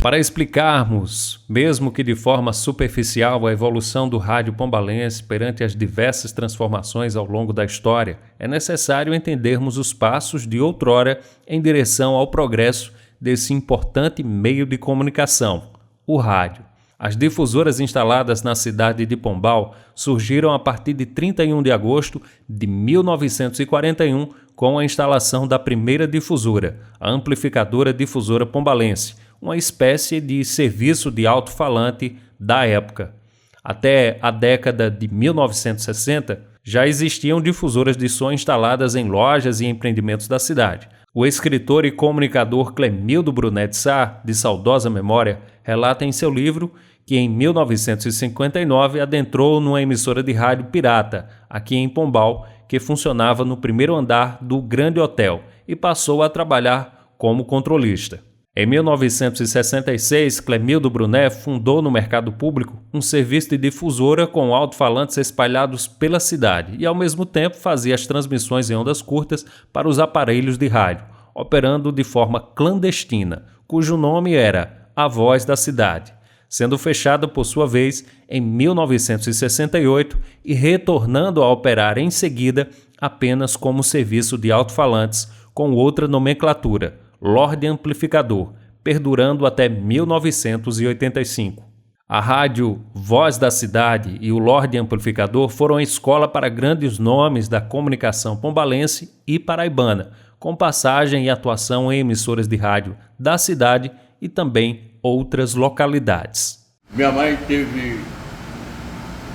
Para explicarmos, mesmo que de forma superficial, a evolução do rádio pombalense perante as diversas transformações ao longo da história, é necessário entendermos os passos de outrora em direção ao progresso desse importante meio de comunicação, o rádio. As difusoras instaladas na cidade de Pombal surgiram a partir de 31 de agosto de 1941 com a instalação da primeira difusora, a Amplificadora Difusora Pombalense, uma espécie de serviço de alto-falante da época. Até a década de 1960, já existiam difusoras de som instaladas em lojas e empreendimentos da cidade. O escritor e comunicador Clemildo Brunet Sá, de saudosa memória, relata em seu livro que em 1959 adentrou numa emissora de rádio pirata, aqui em Pombal, que funcionava no primeiro andar do Grande Hotel e passou a trabalhar como controlista. Em 1966, Clemildo Brunet fundou no mercado público um serviço de difusora com alto-falantes espalhados pela cidade e, ao mesmo tempo, fazia as transmissões em ondas curtas para os aparelhos de rádio, operando de forma clandestina, cujo nome era A Voz da Cidade, sendo fechada por sua vez em 1968 e retornando a operar em seguida apenas como serviço de alto-falantes com outra nomenclatura, Lorde Amplificador, perdurando até 1985. A rádio Voz da Cidade e o Lorde Amplificador foram a escola para grandes nomes da comunicação pombalense e paraibana, com passagem e atuação em emissoras de rádio da cidade e também outras localidades. Minha mãe teve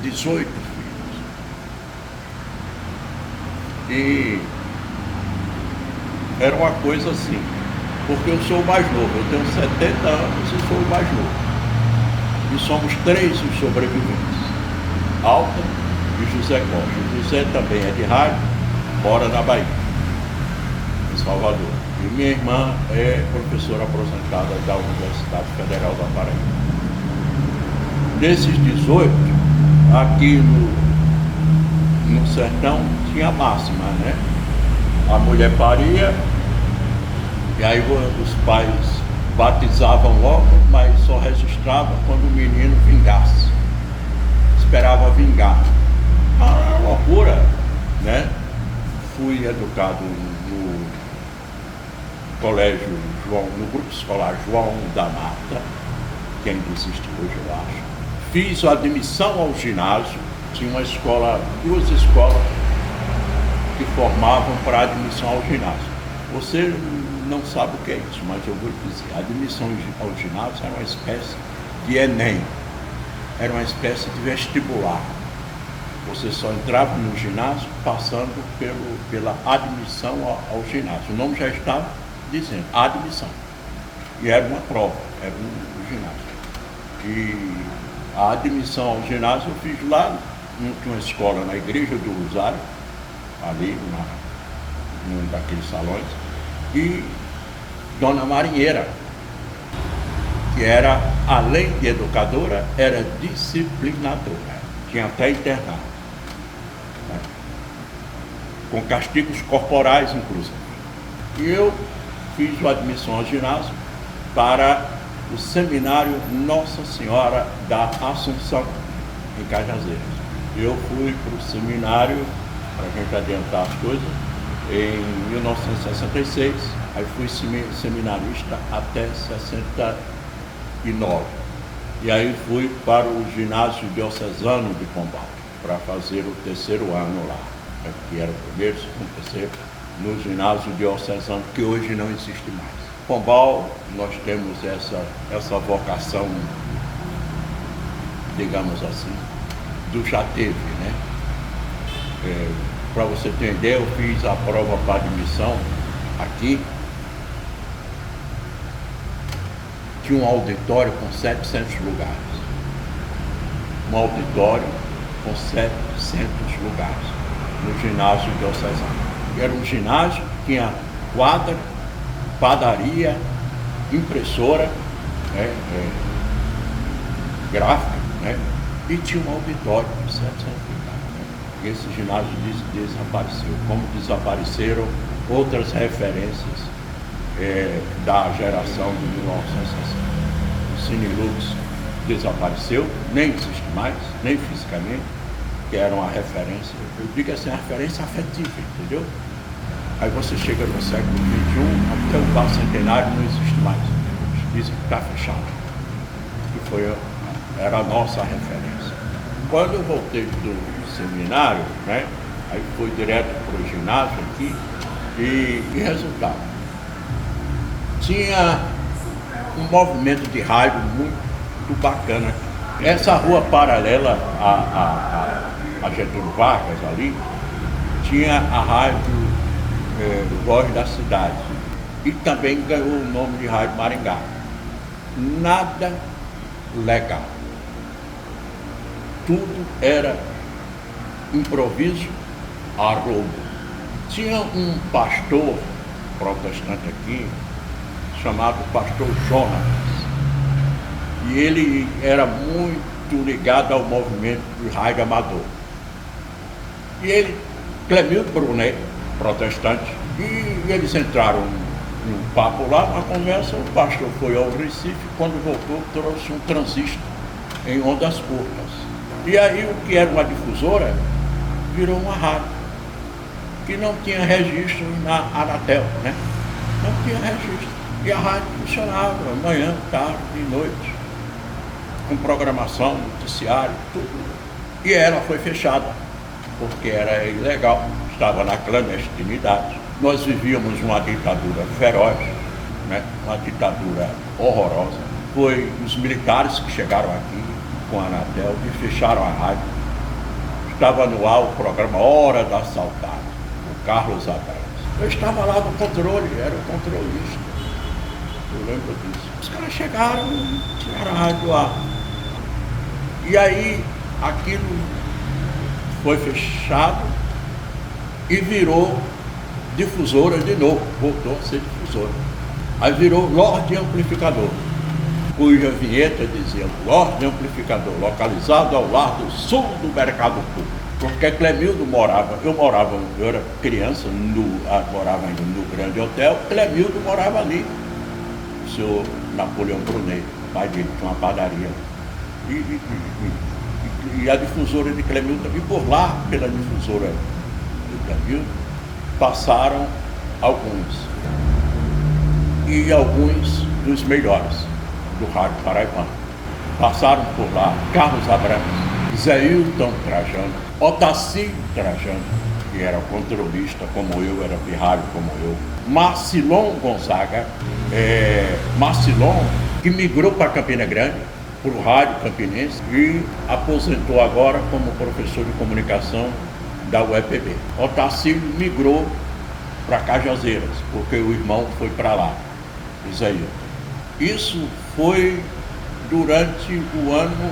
18 filhos. E era uma coisa assim, porque eu sou o mais novo, eu tenho 70 anos e sou o mais novo. E somos 3 os sobreviventes, Alta e José Costa. O José também é de rádio, mora na Bahia, em Salvador. E minha irmã é professora aposentada da Universidade Federal da Paraíba. Desses 18, aqui no sertão tinha a máxima, né? A mulher paria, e aí os pais batizavam logo, mas só registravam quando o menino vingasse. Esperava vingar. Uma loucura, né? Fui educado no colégio João, no grupo escolar João da Mata, que ainda existe hoje, eu acho. Fiz a admissão ao ginásio, tinha uma escola, 2 escolas que formavam para a admissão ao ginásio. Você não sabe o que é isso, mas eu vou dizer, a admissão ao ginásio era uma espécie de Enem, era uma espécie de vestibular. Você só entrava no ginásio passando pela admissão ao ginásio. O nome já estava dizendo, admissão. E era uma prova, era um ginásio. E a admissão ao ginásio eu fiz lá, tinha uma escola na Igreja do Rosário, ali num daqueles salões, e Dona Marinheira, que era, além de educadora, era disciplinadora, tinha até internato, né? Com castigos corporais, inclusive. E eu fiz a admissão ao ginásio para o seminário Nossa Senhora da Assunção, em Cajazeiras. Eu fui para o seminário, para a gente adiantar as coisas, em 1966, aí fui seminarista até 69. E aí fui para o ginásio diocesano de Pombal, para fazer o 3º ano lá, que era o 1º, 2º, 3º, no ginásio diocesano, que hoje não existe mais. Pombal, nós temos essa vocação, digamos assim, do já teve, né? Para você ter ideia, eu fiz a prova para admissão aqui, tinha um auditório com 700 lugares. Um auditório com 700 lugares no ginásio diocesano. Era um ginásio que tinha quadra, padaria, impressora, né, gráfica, né, e tinha um auditório com 700 lugares. Né. E esse ginásio desapareceu, como desapareceram outras referências da geração de 1960. Cinelux desapareceu, nem existe mais, nem fisicamente, que era uma referência, eu digo assim, uma referência afetiva, entendeu? Aí você chega no século XXI, até o Bar Centenário não existe mais. Eles dizem que está fechado. Que era a nossa referência. Quando eu voltei do seminário, né, aí fui direto para o ginásio aqui, e resultado. Tinha um movimento de rádio muito bacana. Essa rua paralela a Getúlio Vargas ali, tinha a rádio Voz da Cidade, e também ganhou o nome de Rádio Maringá. Nada legal. Tudo era improviso, arrobo. Tinha um pastor protestante aqui, chamado Pastor Jonas, e ele era muito ligado ao movimento do rádio amador. E ele, Clemildo Brunet, protestante, e eles entraram num papo lá, uma conversa, o pastor foi ao Recife, quando voltou trouxe um transistor em ondas curtas. E aí o que era uma difusora virou uma rádio, que não tinha registro na Anatel, né? Não tinha registro. E a rádio funcionava manhã, tarde e noite, com programação, noticiário, tudo. E ela foi fechada, porque era ilegal, estava na clandestinidade. Nós vivíamos uma ditadura feroz, né? Uma ditadura horrorosa. Foi os militares que chegaram aqui com a Anatel e fecharam a rádio. Estava no ar o programa Hora da Saudade, o Carlos Abrams. Eu estava lá no controle, era o controlista. Eu lembro disso. Os caras chegaram e tiraram a rádio do ar. E aí aquilo foi fechado e virou difusora de novo, voltou a ser difusora. Aí virou Lorde Amplificador, cuja vinheta dizia Lorde Amplificador, localizado ao lado sul do Mercado Público. Porque Clemildo eu era criança, morava ainda no Grande Hotel, Clemildo morava ali. O senhor Napoleão Brunet, pai dele, tinha uma padaria. E a difusora de Clemildo, e por lá, pela difusora de Clemildo, passaram alguns. E alguns dos melhores do rádio paraibano. Passaram por lá Carlos Abrams, Zé Hilton Trajano, Otacílio Trajano, que era controlista como eu, era pirralho como eu, Marcilon Gonzaga, Marcilon, que migrou para Campina Grande, para o rádio campinense, e aposentou agora como professor de comunicação da UEPB. Otacílio migrou para Cajazeiras, porque o irmão foi para lá, Isaías. Isso foi durante o ano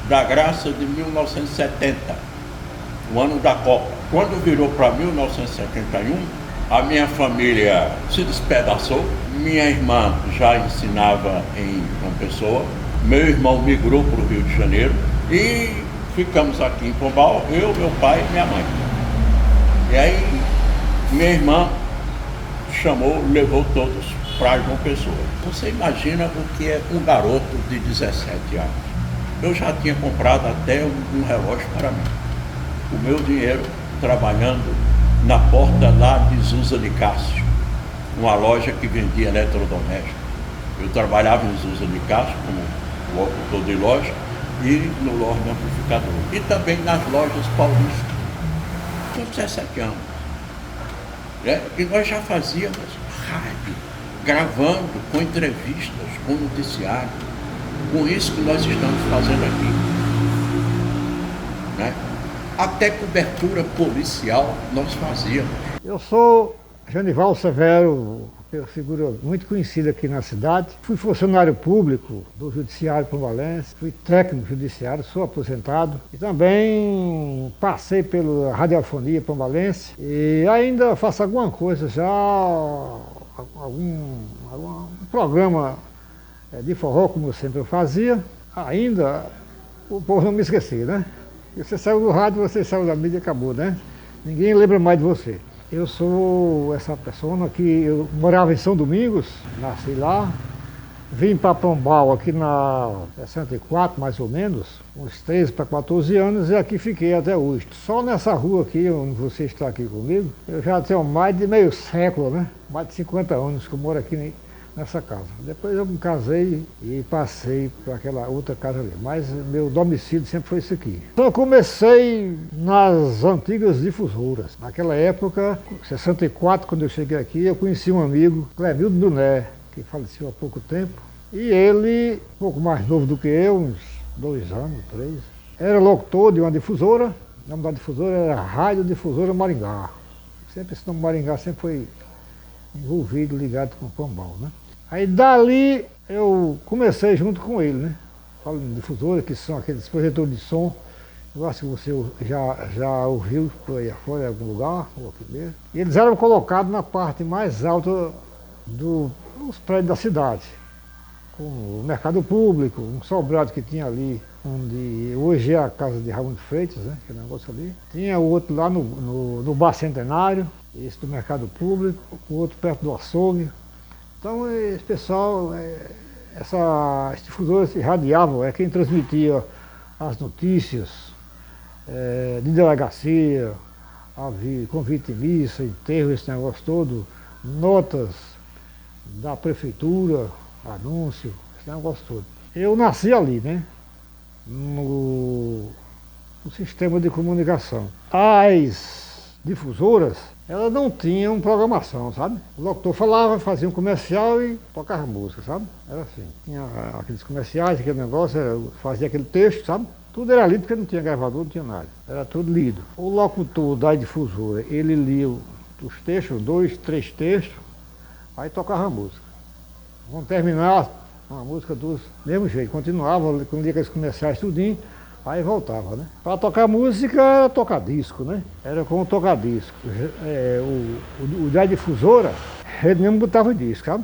da graça de 1970, o ano da Copa. Quando virou para 1971, a minha família se despedaçou. Minha irmã já ensinava em João Pessoa, meu irmão migrou para o Rio de Janeiro e ficamos aqui em Pombal, eu, meu pai e minha mãe. E aí minha irmã levou todos para João Pessoa. Você imagina o que é um garoto de 17 anos. Eu já tinha comprado até um relógio para mim. O meu dinheiro trabalhando na porta lá de Zusa de Cássio, uma loja que vendia eletrodomésticos. Eu trabalhava em Zusa de Cássio como locutor de loja e no Lorde Amplificador. E também nas lojas paulistas. Com 17 anos. E nós já fazíamos rádio, gravando, com entrevistas, com noticiário, com isso que nós estamos fazendo aqui. Né? Até cobertura policial nós fazíamos. Eu sou Genival Severo, figura muito conhecida aqui na cidade. Fui funcionário público do Judiciário Pombalense, fui técnico judiciário, sou aposentado. E também passei pela radiofonia pombalense e ainda faço alguma coisa já, algum programa de forró, como eu sempre fazia. Ainda, o povo não me esquecia, né? Você saiu do rádio, você saiu da mídia, acabou, né? Ninguém lembra mais de você. Eu sou essa pessoa que eu morava em São Domingos, nasci lá, Vim para Pombal aqui na 64, mais ou menos, uns 13 para 14 anos, e aqui fiquei até hoje. Só nessa rua aqui, onde você está aqui comigo, eu já tenho mais de meio século, né? Mais de 50 anos que eu moro aqui nessa casa. Depois eu me casei e passei para aquela outra casa ali, mas meu domicílio sempre foi isso aqui. Então eu comecei nas antigas difusoras. Naquela época, 64, quando eu cheguei aqui, eu conheci um amigo, Clemildo Duné, que faleceu há pouco tempo, e ele, um pouco mais novo do que eu, uns 2 anos, 3, era locutor de uma difusora. O nome da difusora era Rádio Difusora Maringá. Sempre esse nome Maringá sempre foi envolvido, ligado com o Pombal, né? Aí dali eu comecei junto com ele, né? Falando de difusora, que são aqueles projetores de som. Eu acho que você já ouviu por aí afora em algum lugar, ou aqui mesmo. E eles eram colocados na parte mais alta dos prédios da cidade, com o mercado público, um sobrado que tinha ali, onde hoje é a casa de Raimundo Freitas, né, aquele negócio ali. Tinha o outro lá no Bar Centenário, esse do mercado público, o outro perto do açougue. Então esse pessoal, essa difusora se radiava, quem transmitia as notícias de delegacia, convite de missa, enterro, esse negócio todo, notas da prefeitura, anúncio, esse negócio todo. Eu nasci ali, né? No sistema de comunicação. As difusoras, elas não tinham programação, sabe? O locutor falava, fazia um comercial e tocava música, sabe? Era assim. Tinha aqueles comerciais, aquele negócio, fazia aquele texto, sabe? Tudo era lido porque não tinha gravador, não tinha nada. Era tudo lido. O locutor da difusora, ele lia os textos, 2, 3 textos, aí tocava a música. Vamos terminar a música do mesmo jeito. Continuava, quando lia aqueles comerciais tudinho, aí voltava, né? Para tocar música era tocar disco, né? Era como tocar disco. O da difusora, ele mesmo botava o disco, sabe?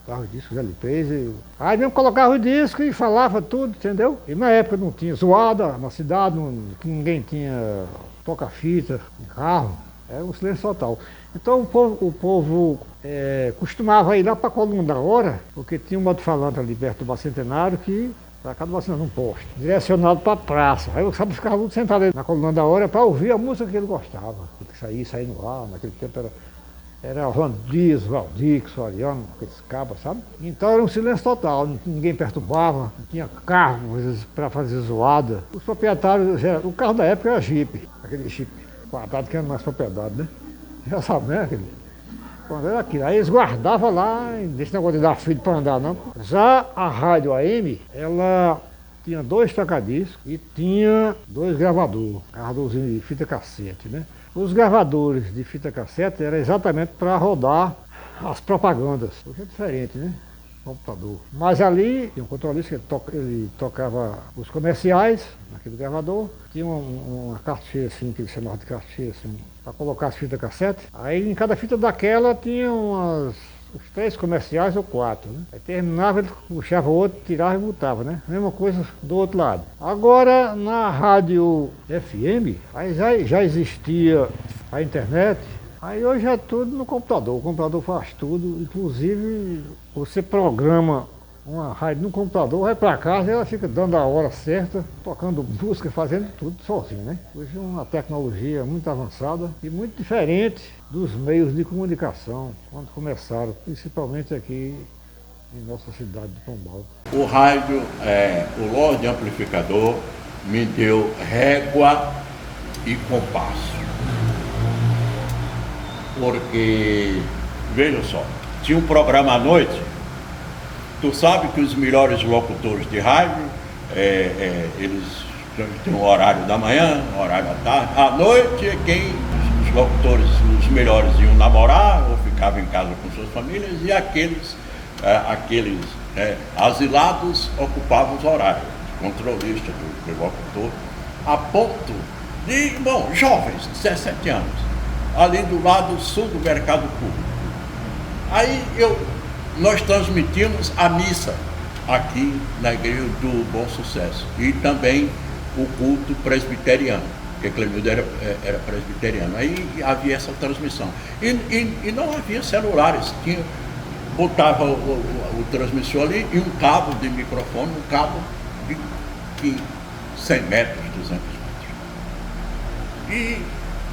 Botava o disco, os LPs, aí mesmo colocava o disco e falava tudo, entendeu? E na época não tinha zoada na cidade, ninguém tinha toca-fita em carro, era um silêncio total. Então o povo costumava ir lá para a Coluna da Hora, porque tinha um alto-falante ali perto do Bar Centenário que para cá do vacinando um poste, direcionado para a praça. Aí eu ficava muito sentado aí na Coluna da Hora para ouvir a música que ele gostava. Que saía no ar, naquele tempo era Orlando Dias, Valdir, Soriano, aqueles cabas, sabe? Então era um silêncio total, ninguém perturbava, não tinha carro para fazer zoada. Os proprietários, o carro da época era Jeep, aquele Jeep quadrado que era mais propriedade, né? Já sabe, né? Quando era aquilo. Aí eles guardavam lá, desse negócio de dar filho para andar, não. Já a rádio AM, ela tinha 2 tocadiscos e tinha 2 gravadorzinhos de fita cassete, né? Os gravadores de fita cassete eram exatamente para rodar as propagandas. Hoje é diferente, né? Computador. Mas ali tinha um controlista que ele tocava os comerciais naquele gravador. Tinha uma cartucheira assim, que ele chamava de cartucheira assim, para colocar as fitas cassete. Aí em cada fita daquela tinha uns 3 comerciais ou 4, né? Aí terminava, ele puxava o outro, tirava e botava, né? Mesma coisa do outro lado. Agora na rádio FM, aí já existia a internet. Aí hoje é tudo no computador, o computador faz tudo, inclusive você programa uma rádio no computador, vai para casa e ela fica dando a hora certa, tocando música, fazendo tudo sozinho, né? Hoje é uma tecnologia muito avançada e muito diferente dos meios de comunicação, quando começaram, principalmente aqui em nossa cidade de Pombal. O rádio, o Lorde Amplificador, me deu régua e compasso. Porque, veja só, tinha um programa à noite, tu sabe que os melhores locutores de rádio, eles têm um horário da manhã, um horário da tarde, à noite os locutores, os melhores iam namorar ou ficavam em casa com suas famílias e aqueles asilados ocupavam os horários, controlista do locutor, a ponto de, jovens, 17 anos, ali do lado sul do mercado público. Aí nós transmitimos a missa aqui na igreja do Bom Sucesso e também o culto presbiteriano, porque Clemildo era presbiteriano. Aí havia essa transmissão. E não havia celulares, botava o transmissor ali e um cabo de microfone, um cabo de 100 metros, 200 metros. E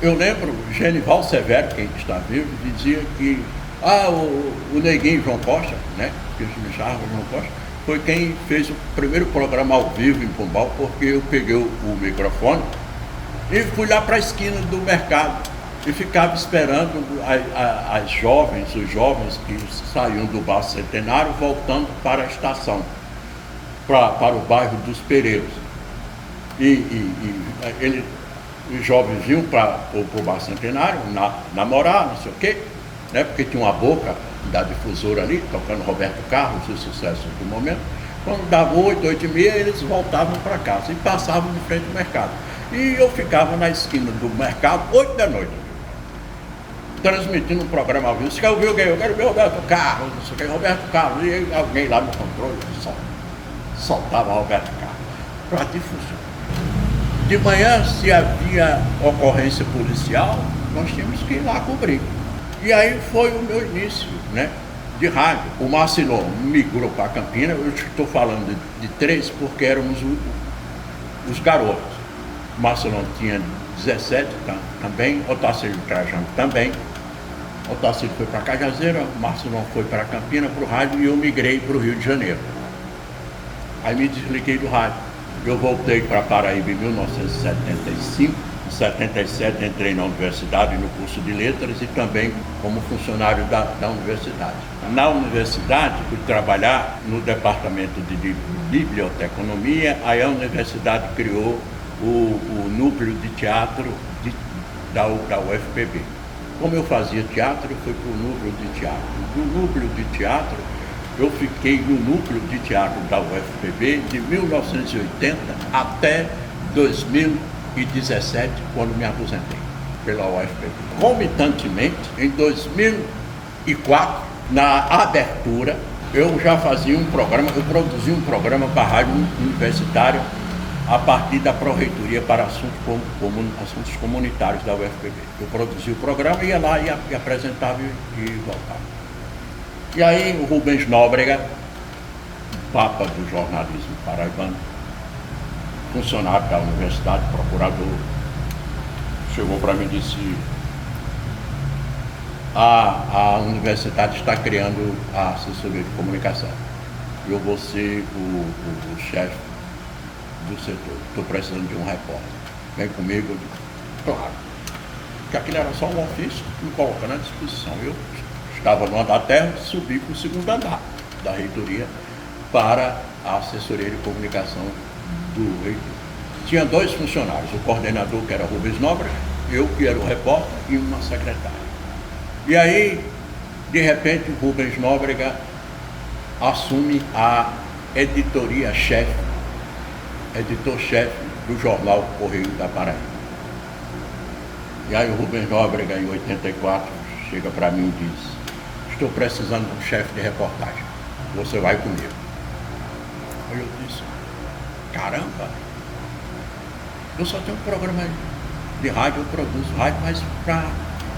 eu lembro, Genival Severo, quem está vivo, dizia que o neguinho João Costa, né, que se chamava João Costa, foi quem fez o primeiro programa ao vivo em Pombal, porque eu peguei o microfone e fui lá para a esquina do mercado e ficava esperando os jovens que saíam do Bar Centenário voltando para a estação, para o bairro dos Pereiros. Os jovens iam para o Bar Centenário namorar, não sei o quê, né, porque tinha uma boca da difusora ali, tocando Roberto Carlos, os sucessos do momento. Quando dava 8, 8h30, eles voltavam para casa e passavam de frente ao mercado. E eu ficava na esquina do mercado, 8 da noite, transmitindo um programa ao vivo. Você quer ouvir alguém? Eu quero ver Roberto Carlos, não sei o que, Roberto Carlos. E alguém lá no controle soltava Roberto Carlos para difusão. De manhã, se havia ocorrência policial, nós tínhamos que ir lá cobrir. E aí foi o meu início, né, de rádio. O Marcilon migrou para Campina, eu estou falando de 3 porque éramos os garotos. O Marcilon tinha 17 também, Otacílio Trajano também. Otacílio foi para Cajazeira, o Marcilon foi para Campina, para o rádio, e eu migrei para o Rio de Janeiro. Aí me desliguei do rádio. Eu voltei para Paraíba em 1975. Em 77 entrei na universidade, no curso de letras e também como funcionário da universidade. Na universidade, fui trabalhar no departamento de biblioteconomia, aí a universidade criou o núcleo de teatro da UFPB. Como eu fazia teatro, eu fui para o núcleo de teatro. Do núcleo de teatro, eu fiquei no núcleo de teatro da UFPB de 1980 até 2017, quando me aposentei pela UFPB. Concomitantemente, em 2004, na abertura, eu já fazia um programa, eu produzia um programa para a rádio universitária a partir da Pró-Reitoria para assuntos comunitários da UFPB. Eu produzia o programa, ia lá e apresentava e voltava. E aí o Rubens Nóbrega, papa do jornalismo paraibano, funcionário da universidade, procurador, chegou para mim e disse: a universidade está criando a assessoria de comunicação. Eu vou ser o chefe do setor, estou precisando de um repórter. Vem comigo. Eu digo, claro. Porque aquilo era só um ofício, me colocando à disposição. Eu estava no andar terra, subi para o segundo andar da reitoria para a assessoria de comunicação do reitor. Tinha 2 funcionários, o coordenador, que era Rubens Nóbrega, eu, que era o repórter, e uma secretária. E aí, de repente, o Rubens Nóbrega assume a editoria-chefe, editor-chefe do jornal Correio da Paraíba. E aí o Rubens Nóbrega, em 84, chega para mim e diz: estou precisando de um chefe de reportagem, você vai comigo. Aí eu disse: caramba, eu só tenho um programa de rádio, eu produzo rádio, mas para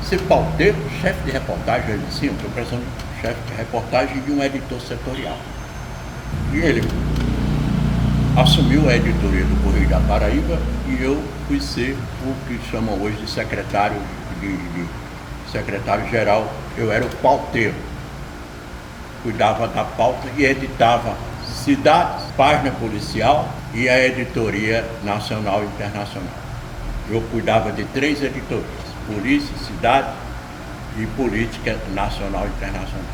ser pauteiro, chefe de reportagem, ele disse: sim, eu estou precisando de um chefe de reportagem e de um editor setorial. E ele assumiu a editoria do Correio da Paraíba e eu fui ser o que chamam hoje de secretário-geral. Eu era o pauteiro, cuidava da pauta e editava Cidades, Página Policial e a editoria nacional e internacional. Eu cuidava de 3 editorias: Polícia, Cidade e Política Nacional e Internacional.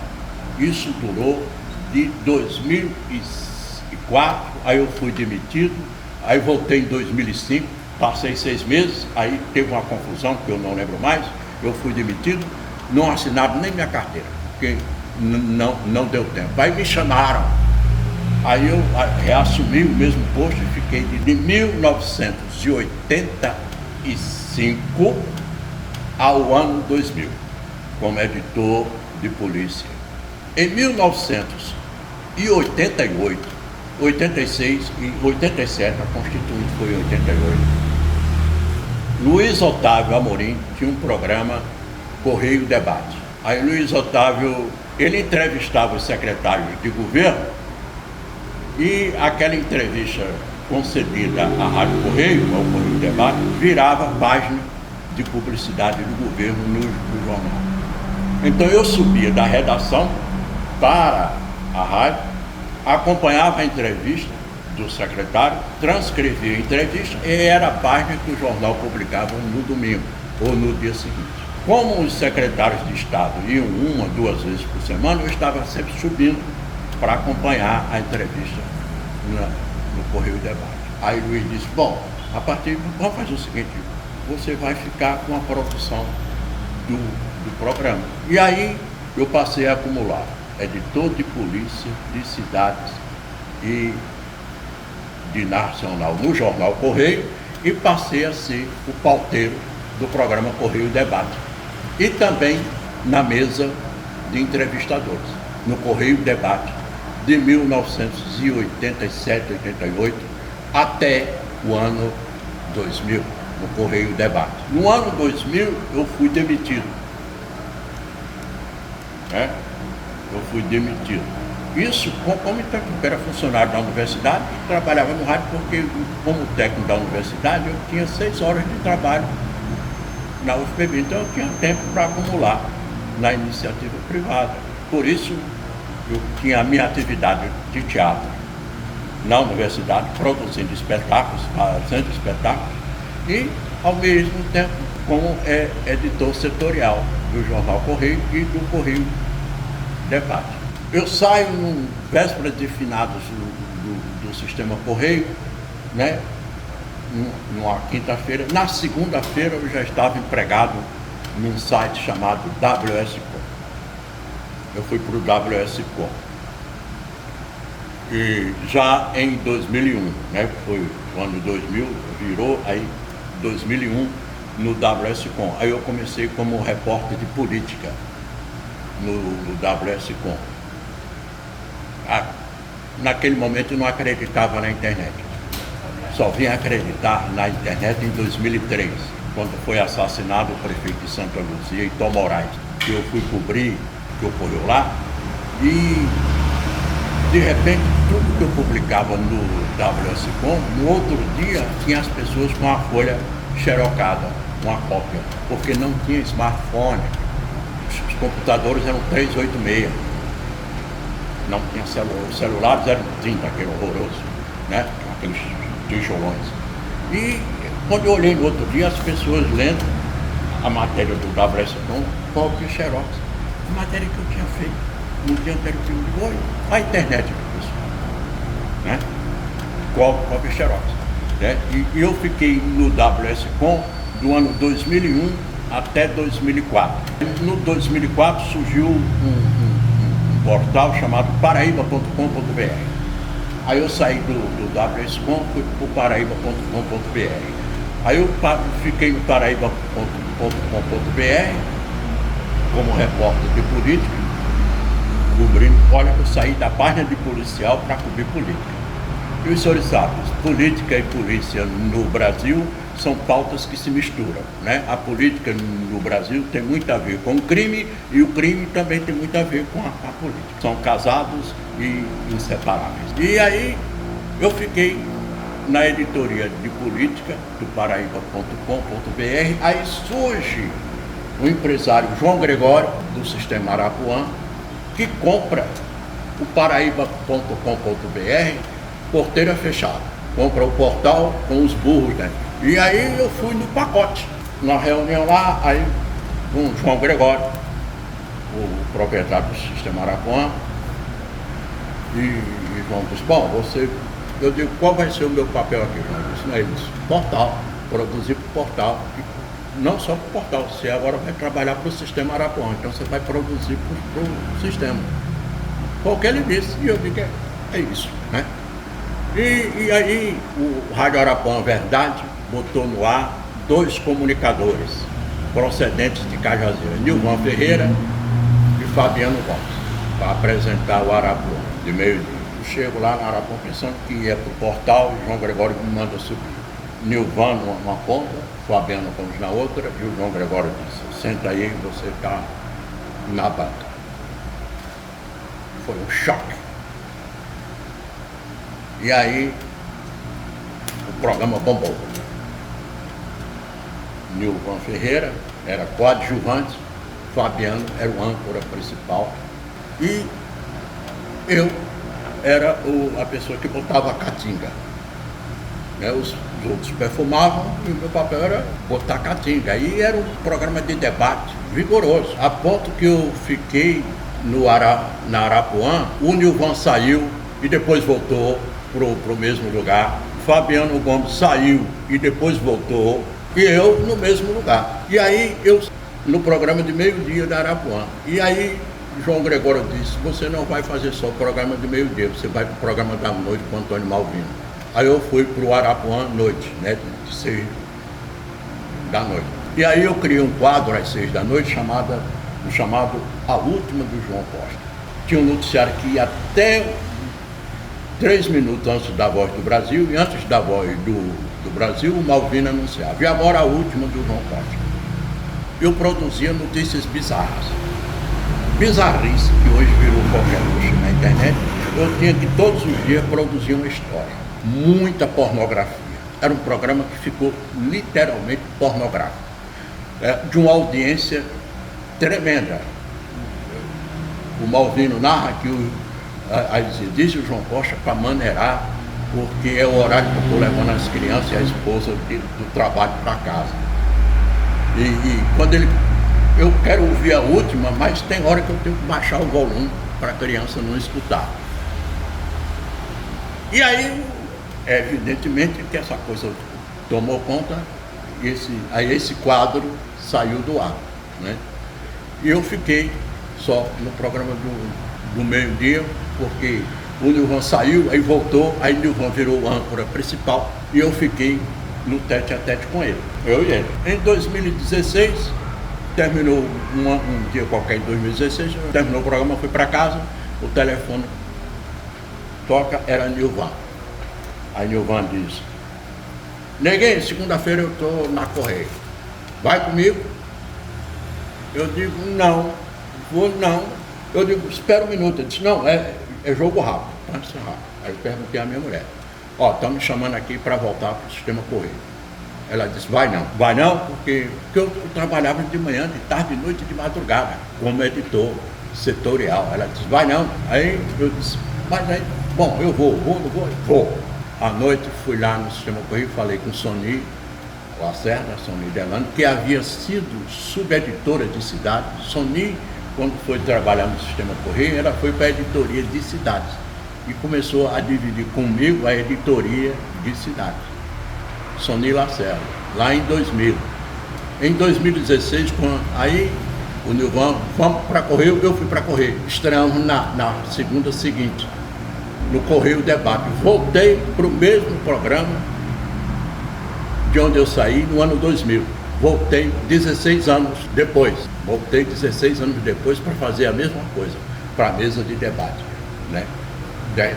Isso durou de 2004, aí eu fui demitido, aí voltei em 2005, passei 6 meses, aí teve uma confusão que eu não lembro mais, eu fui demitido, não assinaram nem minha carteira, porque não deu tempo. Aí me chamaram, aí eu reassumi o mesmo posto e fiquei de 1985 ao ano 2000, como editor de polícia. Em 1988, 86 e 87, a Constituinte foi em 88, Luiz Otávio Amorim tinha um programa Correio Debate. Aí Luiz Otávio, ele entrevistava os secretários de governo e aquela entrevista concedida à Rádio Correio, ao Correio Debate, virava página de publicidade do governo no jornal. Então eu subia da redação para a rádio, acompanhava a entrevista do secretário, transcrevia a entrevista e era a página que o jornal publicava no domingo ou no dia seguinte. Como os secretários de Estado iam 1 ou 2 vezes por semana, eu estava sempre subindo para acompanhar a entrevista no Correio Debate. Aí Luiz disse, bom, a partir vamos fazer o seguinte, você vai ficar com a produção do programa. E aí eu passei a acumular editor de polícia, de cidades e de nacional no jornal Correio e passei a ser o pauteiro do programa Correio Debate. E também na mesa de entrevistadores, no Correio Debate, de 1987, 88, até o ano 2000, no Correio Debate. No ano 2000, eu fui demitido. Eu fui demitido. Isso, como era funcionário da universidade, trabalhava no rádio, porque como técnico da universidade, eu tinha 6 horas de trabalho na UFPB, então eu tinha tempo para acumular na iniciativa privada. Por isso, eu tinha a minha atividade de teatro na universidade, produzindo espetáculos, fazendo espetáculos, e, ao mesmo tempo, como editor setorial do Jornal Correio e do Correio Debate. Eu saio no véspera de finados do Sistema Correio, né? Numa quinta-feira. Na segunda-feira eu já estava empregado num site chamado WSCom. Eu fui para o WSCom. E já em 2001, né? Foi o ano 2000, virou aí 2001 no WSCom. Aí eu comecei como repórter de política no WSCom. Naquele momento eu não acreditava na internet. Só vim acreditar na internet em 2003, quando foi assassinado o prefeito de Santa Luzia, Tom Moraes. Eu fui cobrir o que ocorreu lá e, de repente, tudo que eu publicava no WSCom, no outro dia tinha as pessoas com a folha xerocada, uma cópia, porque não tinha smartphone. Os computadores eram 386. Não tinha celular, os celulares eram 30, aquele horroroso, né? Aqueles tijolões. E quando eu olhei no outro dia, as pessoas lendo a matéria do WSCom, cópia e xerox. A matéria que eu tinha feito no dia anterior, foi a internet do pessoal, né? Cópia e xerox. Né? E eu fiquei no WSCom do ano 2001 até 2004. No 2004 surgiu um portal chamado paraíba.com.br. Aí eu saí do WSCom, fui para o paraíba.com.br. Aí eu fiquei no paraíba.com.br como repórter de política, cobrindo. Olha, eu saí da página de policial para cobrir política. E os senhores sabem, política e polícia no Brasil são pautas que se misturam, né? A política no Brasil tem muito a ver com o crime e o crime também tem muito a ver com a política. São casados e inseparáveis. E aí eu fiquei na editoria de política do paraíba.com.br. Aí surge o empresário João Gregório, do Sistema Arapuã, que compra o paraíba.com.br, porteira fechada. Compra o portal com os burros, né? E aí eu fui no pacote, na reunião lá, aí com o João Gregório, o proprietário do Sistema Arapuã, e João disse, bom, eu digo, qual vai ser o meu papel aqui? João disse, não é isso, portal, produzir para o portal, e não só para o portal, você agora vai trabalhar para o Sistema Arapuã, então você vai produzir para o sistema. Foi o que ele disse, e eu digo, é isso, né? E aí o Rádio Arapuã Verdade botou no ar 2 comunicadores procedentes de Cajazeira, Nilvan Ferreira e Fabiano Gomes, para apresentar o Arapuã de meio-dia. Eu chego lá no Arapuã pensando que ia para o portal e João Gregório me manda subir. Nilvan numa ponta, Fabiano Gomes na outra, e o João Gregório disse, senta aí, você está na banca. Foi um choque. E aí o programa bombou. Nilvan Ferreira era coadjuvante, Fabiano era o âncora principal e eu era a pessoa que botava a catinga. Né? Os outros perfumavam e o meu papel era botar a catinga. Aí era um programa de debate vigoroso, a ponto que eu fiquei na Arapuã, o Nilvan saiu e depois voltou pro mesmo lugar. Fabiano Gomes saiu e depois voltou. E eu no mesmo lugar. E aí eu no programa de meio-dia da Arapuã. E aí João Gregório disse, você não vai fazer só o programa de meio-dia, você vai para o programa da noite com Antônio Malvino. Aí eu fui para o Arapuã à noite, né, de 6 da noite. E aí eu criei um quadro às 6 da noite chamado A Última do João Costa. Tinha um noticiário que ia até 3 minutos antes da Voz do Brasil, e antes da Voz do Brasil, o Malvino anunciava. E agora a última do João Costa. Eu produzia notícias bizarras. Bizarrice, que hoje virou qualquer luxo na internet. Eu tinha que todos os dias produzir uma história. Muita pornografia. Era um programa que ficou literalmente pornográfico. De uma audiência tremenda. O Malvino narra que diz o João Costa para maneirar, porque é o horário que eu estou levando as crianças e a esposa do trabalho para casa. E quando eu quero ouvir a última, mas tem hora que eu tenho que baixar o volume para a criança não escutar. E aí, evidentemente que essa coisa tomou conta, aí esse quadro saiu do ar, né? E eu fiquei só no programa do meio-dia, porque o Nilvan saiu, aí voltou, aí o Nilvan virou o âncora principal e eu fiquei no tete-a-tete com ele, eu e ele. Em 2016, terminou um dia qualquer em 2016, terminou o programa, fui para casa, o telefone toca, era Nilvan. Aí Nilvan diz, neguinho, segunda-feira eu estou na Correia, vai comigo? Eu digo, não, vou não. Eu digo, espera um minuto. Ele disse, não, é jogo rápido, para encerrar. Aí eu perguntei à minha mulher, estão me chamando aqui para voltar para o sistema Correio. Ela disse, vai não, porque eu trabalhava de manhã, de tarde, de noite, de madrugada, como editor setorial. Ela disse, vai não. Aí eu disse, mas aí, bom, eu vou. À noite fui lá no sistema Correio, falei com Sony Lacerda, Sony Delano, que havia sido subeditora de cidades. Sony, quando foi trabalhar no sistema Correio, ela foi para a editoria de cidades e começou a dividir comigo a editoria de cidades. Sony Lacerda, lá em 2000. Em 2016, aí o Nilvan, vamos para Correio, eu fui para Correio. Estreamos na segunda seguinte, no Correio Debate. Voltei para o mesmo programa de onde eu saí no ano 2000. Voltei 16 anos depois. Voltei 16 anos depois para fazer a mesma coisa, para a mesa de debate, né?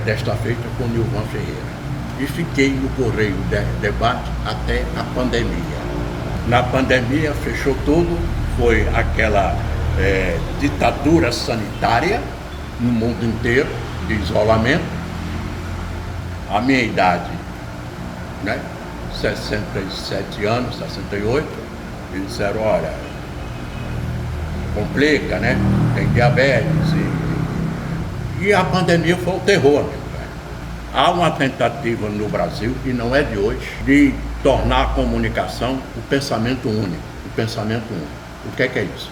Desta feita com o Nilvan Ferreira. E fiquei no Correio Debate até a pandemia. Na pandemia fechou tudo, foi aquela ditadura sanitária no mundo inteiro, de isolamento. A minha idade, né, 67 anos, 68, eles disseram, olha, complica, né, tem diabetes e a pandemia foi o terror. Há uma tentativa no Brasil, e não é de hoje, de tornar a comunicação o pensamento único. O que é isso?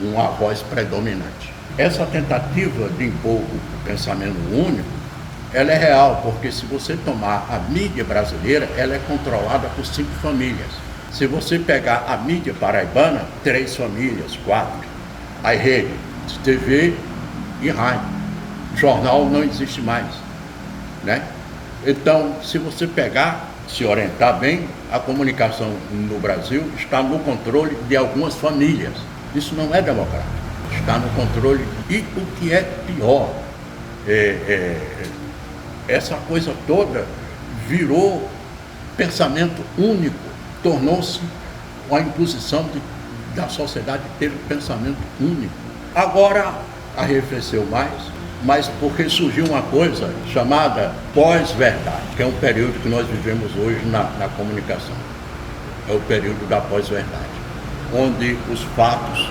Uma voz predominante. Essa tentativa de impor o pensamento único, ela é real, porque se você tomar a mídia brasileira, ela é controlada por 5 famílias. Se você pegar a mídia paraibana, 3 famílias, 4. Aí rede de TV e rádio. Jornal não existe mais, né? Então, se você pegar, se orientar bem, a comunicação no Brasil está no controle de algumas famílias. Isso não é democrático, está no controle. E o que é pior, essa coisa toda virou pensamento único, tornou-se uma imposição da sociedade ter um pensamento único. Agora arrefeceu mais, mas porque surgiu uma coisa chamada pós-verdade, que é um período que nós vivemos hoje na comunicação. É o período da pós-verdade, onde os fatos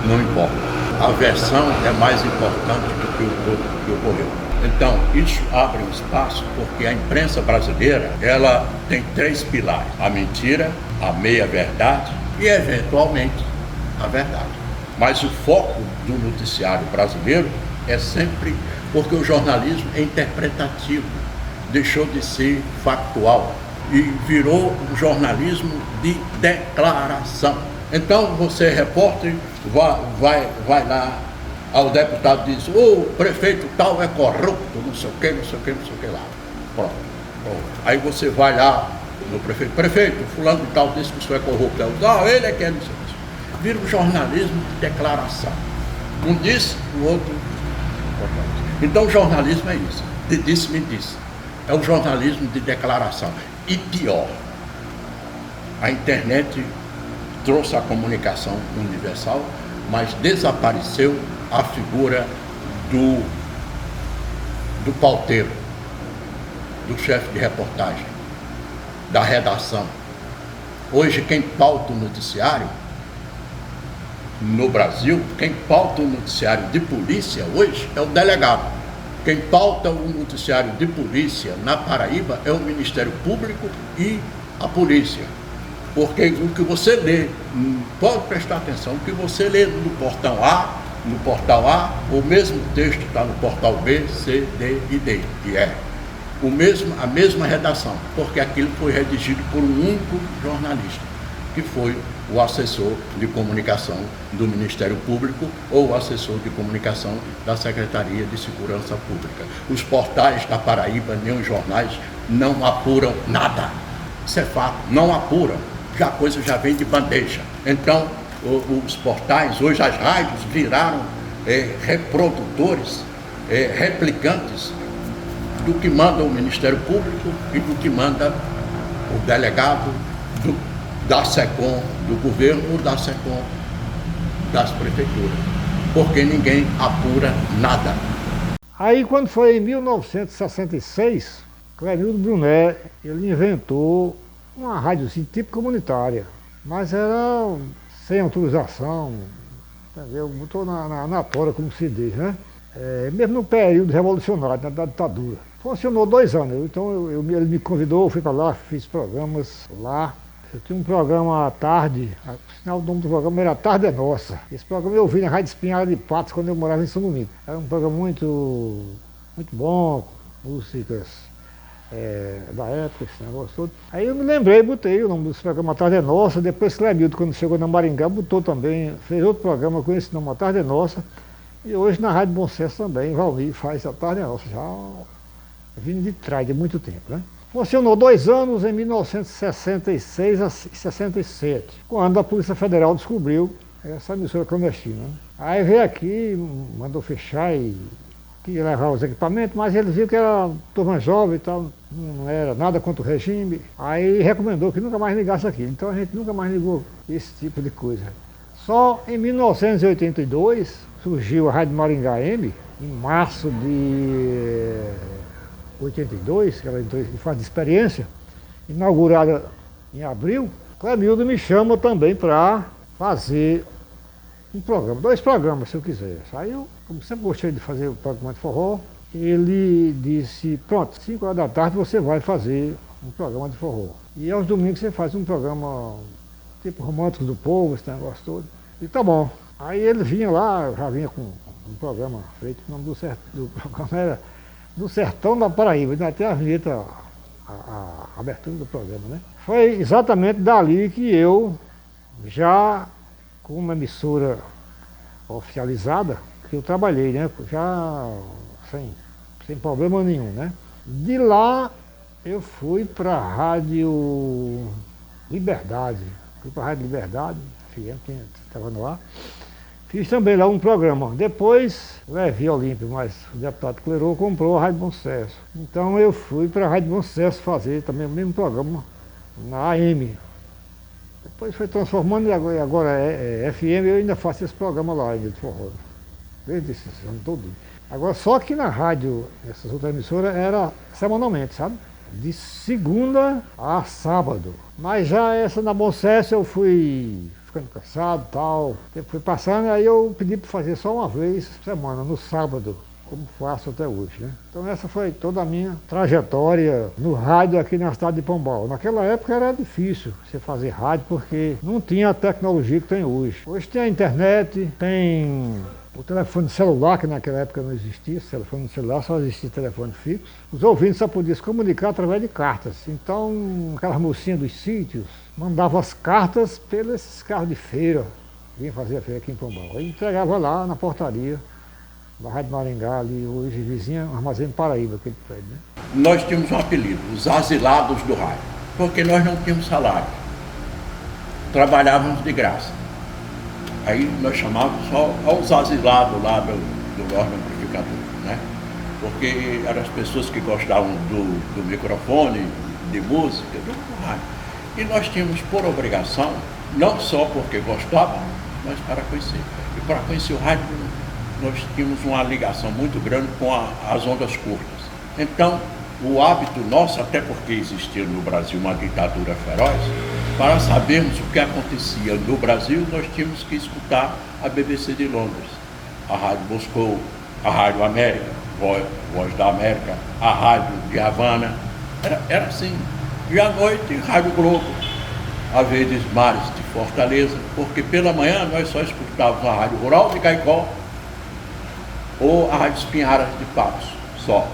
não importam. A versão é mais importante do que ocorreu. Então, isso abre um espaço porque a imprensa brasileira, ela tem 3 pilares: a mentira, a meia-verdade e, eventualmente, a verdade. Mas o foco do noticiário brasileiro é sempre porque o jornalismo é interpretativo, deixou de ser factual e virou um jornalismo de declaração. Então, você, repórter, vai lá ao deputado e diz: o prefeito tal é corrupto, não sei o que, não sei o que, não sei o que lá. Pronto. Aí você vai lá no prefeito, fulano de tal disse que o senhor é corrupto. Ele é que é, não sei o que. Vira um jornalismo de declaração. Um disse, o outro. Então o jornalismo é isso. De disse-me disse. É um jornalismo de declaração. E pior, a internet trouxe a comunicação universal, mas desapareceu a figura do pauteiro, do chefe de reportagem, da redação. Hoje quem pauta o noticiário no Brasil, quem pauta o noticiário de polícia hoje é o delegado. Quem pauta o noticiário de polícia na Paraíba é o Ministério Público e a polícia. Porque o que você lê, pode prestar atenção, o que você lê no portal A, o mesmo texto está no portal B, C, D e D, e é a mesma redação, porque aquilo foi redigido por um único jornalista, que foi o assessor de comunicação do Ministério Público ou o assessor de comunicação da Secretaria de Segurança Pública. Os portais da Paraíba, nem os jornais, não apuram nada. Isso é fato, não apuram. A coisa já vem de bandeja. Então, os portais, hoje as rádios viraram reprodutores, replicantes do que manda o Ministério Público e do que manda o delegado da SECOM do governo ou da SECOM das prefeituras, porque ninguém apura nada. Aí quando foi em 1966, Clemildo Brunet, ele inventou uma rádiozinha tipo comunitária, mas era sem autorização, entendeu? Botou na tora, como se diz, né? Mesmo no período revolucionário, da ditadura. Funcionou 2 anos, então ele me convidou, eu fui para lá, fiz programas lá. Eu tinha um programa à tarde, o nome do programa era Tarde é Nossa. Esse programa eu ouvi na Rádio Espinhal de Patos, quando eu morava em São Domingos. Era um programa muito bom, músicas da época, esse negócio todo. Aí eu me lembrei, botei o nome desse programa A Tarde é Nossa, depois Clemildo, quando chegou na Maringá, botou também, fez outro programa com esse nome, A Tarde é Nossa. E hoje na Rádio Bom Senso também, Valmir faz A Tarde é Nossa, já vindo de trás, de muito tempo, né? Funcionou 2 anos, em 1966 a 67, quando a Polícia Federal descobriu essa emissora clandestina. Aí veio aqui, mandou fechar e queria levar os equipamentos, mas ele viu que era turma jovem e tal, não era nada contra o regime. Aí recomendou que nunca mais ligasse aquilo. Então a gente nunca mais ligou esse tipo de coisa. Só em 1982 surgiu a Rádio Maringá M, em março de 82, que ela entrou em fase de experiência, inaugurada em abril. Clemildo me chama também para fazer um programa, 2 programas se eu quiser. Aí eu, como sempre gostei de fazer o programa de forró, ele disse: pronto, 5 horas da tarde você vai fazer um programa de forró. E aos domingos você faz um programa tipo Românticos do Povo, esse negócio todo. E tá bom. Aí ele vinha lá, já vinha com um programa feito, o nome do programa era Do Sertão da Paraíba, ainda até a vinheta, a abertura do programa, né? Foi exatamente dali que eu, já com uma emissora oficializada, que eu trabalhei, né? Já sem problema nenhum, né? De lá eu fui para a Rádio Liberdade, FM, que estava no ar. Fiz também lá um programa. Depois levei ao Olímpio, mas o deputado Clerô comprou a Rádio Bom Sucesso. Então eu fui para a Rádio Bom Sucesso fazer também o mesmo programa na AM. Depois foi transformando e agora é FM, eu ainda faço esse programa lá ainda de forró. Desde esses anos todos. Agora só que na rádio, essas outras emissoras, era semanalmente, sabe? De segunda a sábado. Mas já essa na Bom Sucesso eu fui ficando cansado e tal. O tempo foi passando, aí eu pedi para fazer só uma vez por semana, no sábado, como faço até hoje, né? Então essa foi toda a minha trajetória no rádio aqui na cidade de Pombal. Naquela época era difícil você fazer rádio porque não tinha a tecnologia que tem hoje. Hoje tem a internet, tem o telefone celular, que naquela época não existia, telefone celular, só existia telefone fixo. Os ouvintes só podiam se comunicar através de cartas. Então, aquelas mocinhas dos sítios mandavam as cartas pelos carros de feira, vinha fazer a feira aqui em Pombal. Aí entregava lá na portaria da Rádio Maringá, ali hoje vizinha, Armazém Paraíba, aquele prédio, né? Nós tínhamos um apelido, os asilados do rádio, porque nós não tínhamos salário. Trabalhávamos de graça. Aí nós chamávamos só aos asilados lá do órgão amplificador, né? Porque eram as pessoas que gostavam do microfone, de música, do rádio. E nós tínhamos por obrigação, não só porque gostávamos, mas para conhecer. E para conhecer o rádio, nós tínhamos uma ligação muito grande com as ondas curtas. Então, o hábito nosso, até porque existia no Brasil uma ditadura feroz, para sabermos o que acontecia no Brasil, nós tínhamos que escutar a BBC de Londres, a Rádio Moscou, a Rádio América, Voz da América, a Rádio de Havana. Era assim. E à noite, Rádio Globo, a Verdes Mares de Fortaleza, porque pela manhã nós só escutávamos a Rádio Rural de Caicó ou a Rádio Espinharas de Patos, só.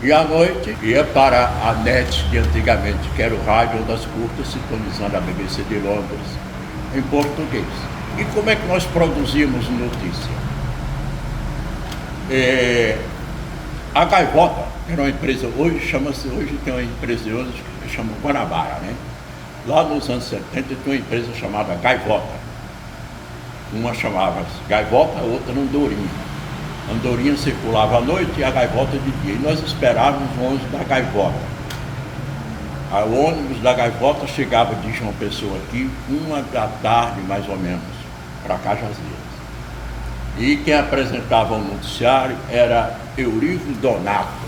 E à noite ia para a NET de antigamente, que era o rádio Ondas Curtas, sintonizando a BBC de Londres, em português. E como é que nós produzimos notícia? A Gaivota era uma empresa, hoje tem uma empresa hoje que chama Guanabara, né? Lá nos anos 70 tinha uma empresa chamada Gaivota. Uma chamava-se Gaivota, a outra Andorinha. Andorinha circulava à noite e a Gaivota de dia. E nós esperávamos o ônibus da Gaivota. O ônibus da Gaivota chegava de João Pessoa aqui, 1h mais ou menos, para Cajazeiras. E quem apresentava o noticiário era Eurivo Donato.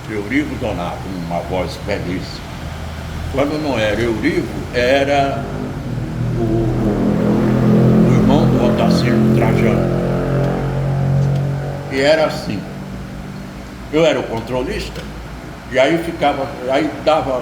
Eurivo Donato, uma voz belíssima. Quando não era Eurivo, era o irmão do Otacílio Trajano. E era assim, eu era o controlista, e aí dava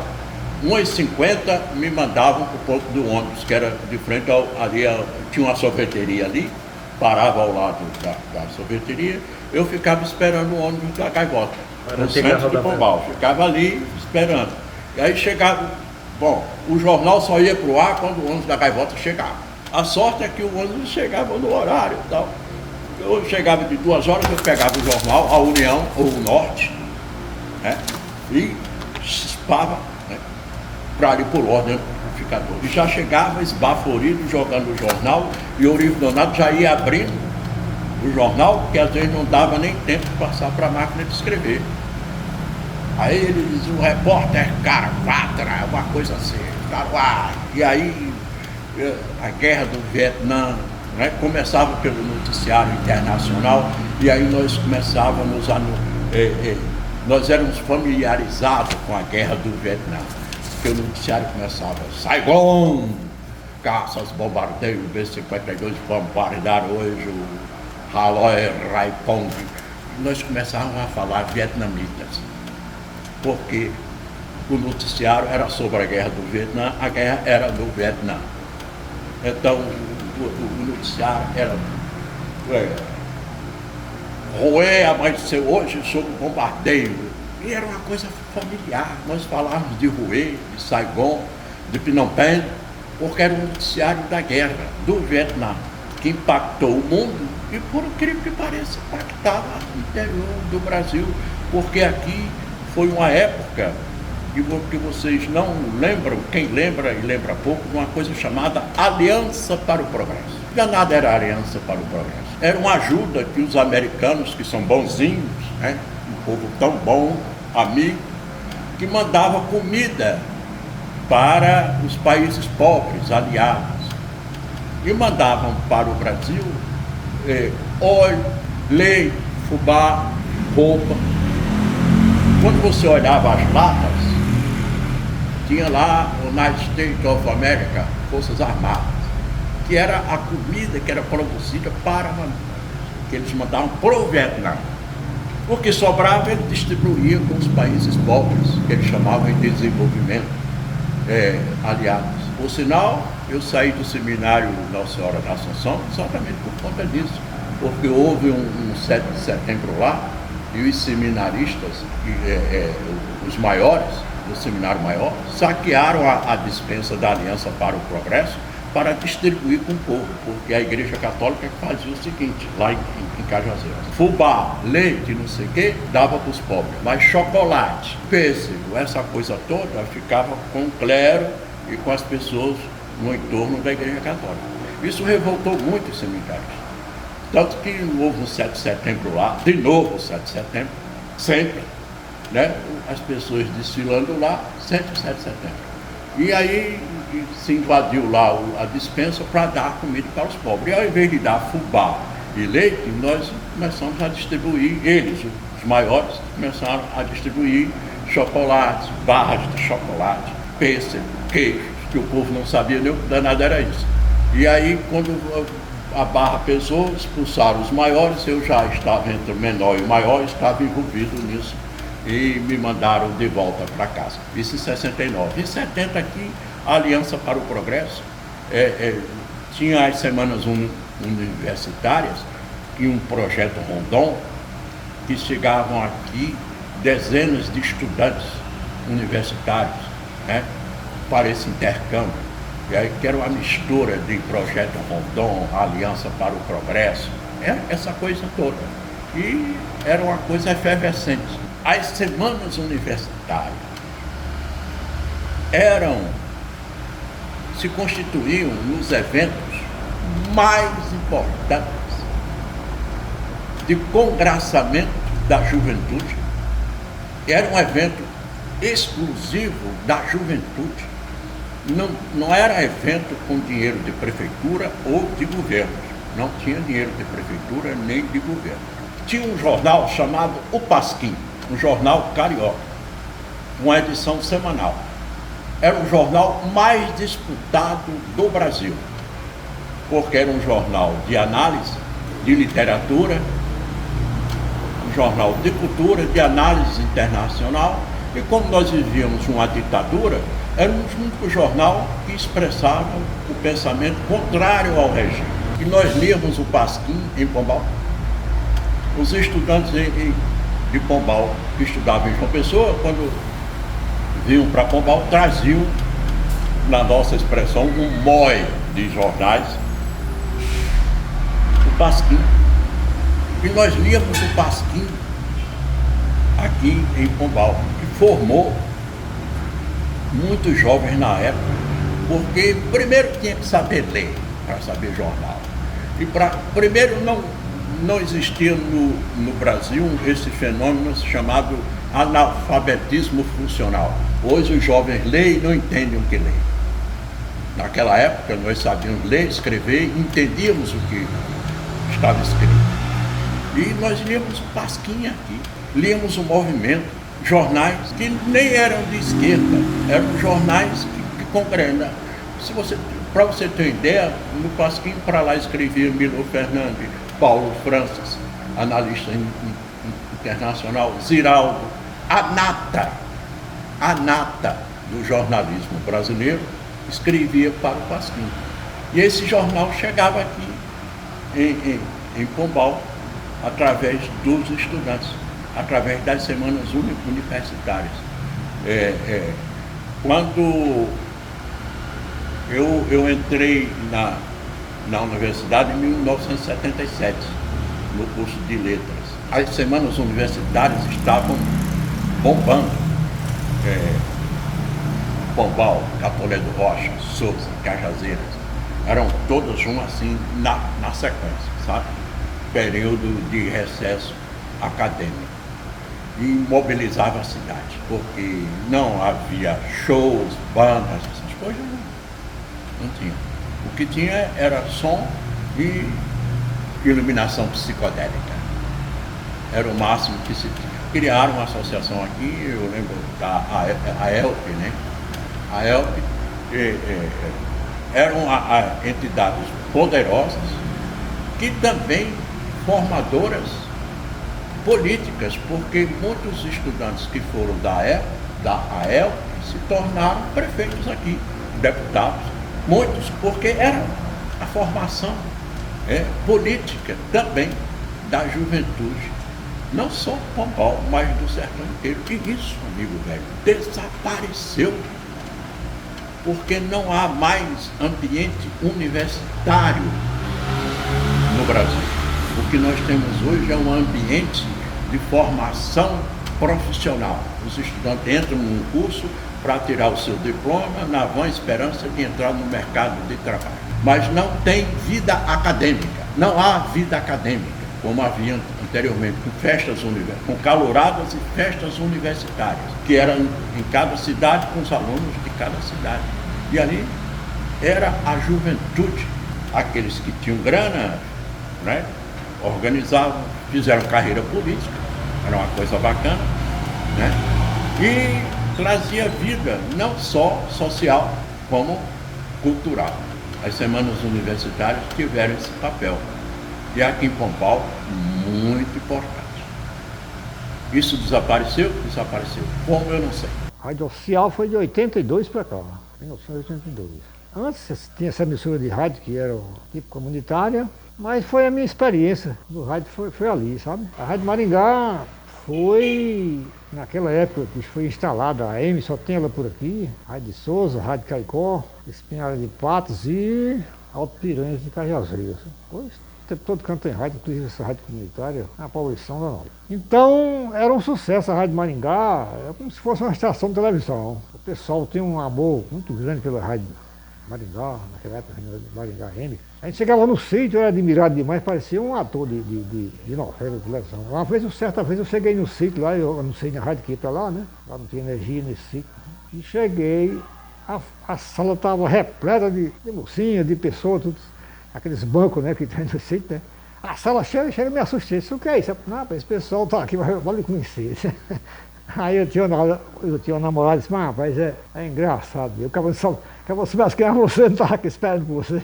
1h50, me mandavam para o ponto do ônibus, que era de frente ali, tinha uma sorveteria ali, parava ao lado da sorveteria, eu ficava esperando o ônibus da Gaivota, no centro de Pombal, ficava ali esperando. E aí chegava, o jornal só ia para o ar quando o ônibus da Gaivota chegava. A sorte é que o ônibus chegava no horário e tal. Eu chegava de 2 horas, eu pegava o jornal, a União ou o Norte, né, e chispava, né, para ali por ordem amplificador. E já chegava esbaforido, jogando o jornal, e o Eurivo Donato já ia abrindo o jornal, porque às vezes não dava nem tempo de passar para a máquina de escrever. Aí ele dizia, o repórter Carvatra, uma coisa assim, e aí a guerra do Vietnã, né, começava pelo noticiário internacional, e aí nós começávamos nós éramos familiarizados com a guerra do Vietnã, porque o noticiário começava, Saigon, caças, bombardeio, B-52 bombardearam hoje o Hanoi, Raipong. Nós começávamos a falar vietnamitas, porque o noticiário era sobre a guerra do Vietnã, a guerra era do Vietnã. Então, o noticiário era Roé amanheceu hoje sob bombardeio. E era uma coisa familiar. Nós falávamos de Hue, de Saigon, de Phnom Penh, porque era um noticiário da guerra, do Vietnã, que impactou o mundo e, por incrível que pareça, impactava o interior do Brasil, porque aqui foi uma época que vocês não lembram, quem lembra e lembra pouco, de uma coisa chamada Aliança para o Progresso. Já nada era Aliança para o Progresso. Era uma ajuda que os americanos, que são bonzinhos, né, um povo tão bom, amigo, que mandava comida para os países pobres, aliados, e mandavam para o Brasil óleo, leite, fubá, roupa. Quando você olhava as latas, tinha lá o United States of America, Forças Armadas, que era a comida que era produzida que eles mandavam para o Vietnã. O que sobrava ele distribuía com os países pobres, que eles chamavam de desenvolvimento aliados. Por sinal, eu saí do seminário Nossa Senhora da Assunção exatamente por conta disso, porque houve um 7 de setembro lá, e os seminaristas, os maiores do seminário maior, saquearam a despensa da Aliança para o Progresso para distribuir com o povo, porque a Igreja Católica fazia o seguinte, lá em Cajazeiras: fubá, leite, não sei o que, dava para os pobres, mas chocolate, pêssego, essa coisa toda ficava com o clero e com as pessoas no entorno da Igreja Católica. Isso revoltou muito os seminários. Tanto que houve um 7 de setembro lá, de novo o 7 de setembro, sempre, né? As pessoas desfilando lá, sempre o 7 de setembro. E aí se invadiu lá a despensa para dar comida para os pobres. E ao invés de dar fubá e leite, nós começamos a distribuir, eles, os maiores, começaram a distribuir chocolates, barras de chocolate, pêssego, queijos, que o povo não sabia nem o que danado era isso. E aí, quando a barra pesou, expulsaram os maiores, eu já estava entre o menor e o maior, estava envolvido nisso, e me mandaram de volta para casa. Isso em 69. Em 70 aqui, a Aliança para o Progresso tinha as semanas universitárias, e um projeto Rondon, que chegavam aqui dezenas de estudantes universitários, né, para esse intercâmbio. E aí que era uma mistura de projeto Rondon, Aliança para o Progresso, essa coisa toda. E era uma coisa efervescente. As semanas universitárias se constituíam nos eventos mais importantes de congraçamento da juventude. Era um evento exclusivo da juventude. Não era evento com dinheiro de prefeitura ou de governo. Não tinha dinheiro de prefeitura nem de governo. Tinha um jornal chamado O Pasquim, um jornal carioca, uma edição semanal. Era o jornal mais disputado do Brasil, porque era um jornal de análise, de literatura, um jornal de cultura, de análise internacional. E como nós vivíamos uma ditadura, era um único jornal que expressava o pensamento contrário ao regime. E nós líamos o Pasquim em Pombal. Os estudantes de Pombal que estudavam em João Pessoa, quando vinham para Pombal, traziam, na nossa expressão, um mói de jornais, o Pasquim. E nós líamos o Pasquim aqui em Pombal, que formou muitos jovens na época, porque primeiro tinha que saber ler para saber jornal. E primeiro não existia no Brasil esse fenômeno chamado analfabetismo funcional. Hoje os jovens leem e não entendem o que leem. Naquela época nós sabíamos ler, escrever, entendíamos o que estava escrito. E nós líamos o Pasquim aqui, líamos o Movimento, jornais que nem eram de esquerda, eram jornais que congregam. Para você ter ideia, no Pasquim para lá escrevia Milo Fernandes, Paulo Francis, analista internacional, Ziraldo, a nata do jornalismo brasileiro, escrevia para o Pasquim. E esse jornal chegava aqui em Pombal, através dos estudantes, através das semanas universitárias. Quando eu entrei na universidade em 1977, no curso de letras, as semanas universitárias estavam bombando. Pombal, Catolé do Rocha, Souza, Cajazeiras, eram todas assim na sequência, sabe? Período de recesso acadêmico. e mobilizava a cidade, porque não havia shows, bandas, essas coisas não tinha. O que tinha era som e iluminação psicodélica. Era o máximo que se tinha. Criaram uma associação aqui, eu lembro da AELP, né? A AELP eram entidades poderosas que também formadoras políticas, porque muitos estudantes que foram da AELP se tornaram prefeitos aqui, deputados, muitos, porque era a formação política também da juventude, não só do Pombal, mas do sertão inteiro. E isso, amigo velho, desapareceu, porque não há mais ambiente universitário no Brasil. O que nós temos hoje é um ambiente de formação profissional. Os estudantes entram num curso para tirar o seu diploma na vã esperança de entrar no mercado de trabalho. Mas não tem vida acadêmica, não há vida acadêmica, como havia anteriormente, com festas com caloradas e festas universitárias, que eram em cada cidade, com os alunos de cada cidade. E ali era a juventude, aqueles que tinham grana, né? Organizavam, fizeram carreira política, era uma coisa bacana, né? E trazia vida, não só social, como cultural. As semanas universitárias tiveram esse papel. E aqui em Pombal, muito importante. Isso desapareceu? Desapareceu. Como, eu não sei. A rádio oficial foi de 82 para cá, 1982. Antes tinha essa emissora de rádio que era tipo comunitária, mas foi a minha experiência do rádio, foi ali, sabe? A Rádio Maringá foi, naquela época que foi instalada a AM, só tem ela por aqui, Rádio de Souza, Rádio Caicó, Espinharas de Patos e Alto Piranhas de Cajazeiras. Depois, o tempo todo canto em rádio, inclusive essa rádio comunitária, a poluição da nova. Então, era um sucesso a Rádio Maringá, é como se fosse uma estação de televisão. O pessoal tem um amor muito grande pela Rádio Maringá, naquela época, Maringá M. A gente chegava no sítio, eu era admirado demais, parecia um ator de novela, de televisão. Certa vez eu cheguei no sítio lá, eu anunciei na rádio que ia pra lá, né? Lá não tinha energia nesse sítio. E cheguei, a sala estava repleta de mocinha, de pessoas, tudo, aqueles bancos, né, que tem no sítio, né? A sala cheia, me assustei. Isso o que é isso? Não, esse pessoal tá aqui, vai lhe conhecer. Aí eu tinha uma namorada e disse, mas rapaz, é engraçado. Eu acabava de soubesse quem era você, não estava aqui esperando por você.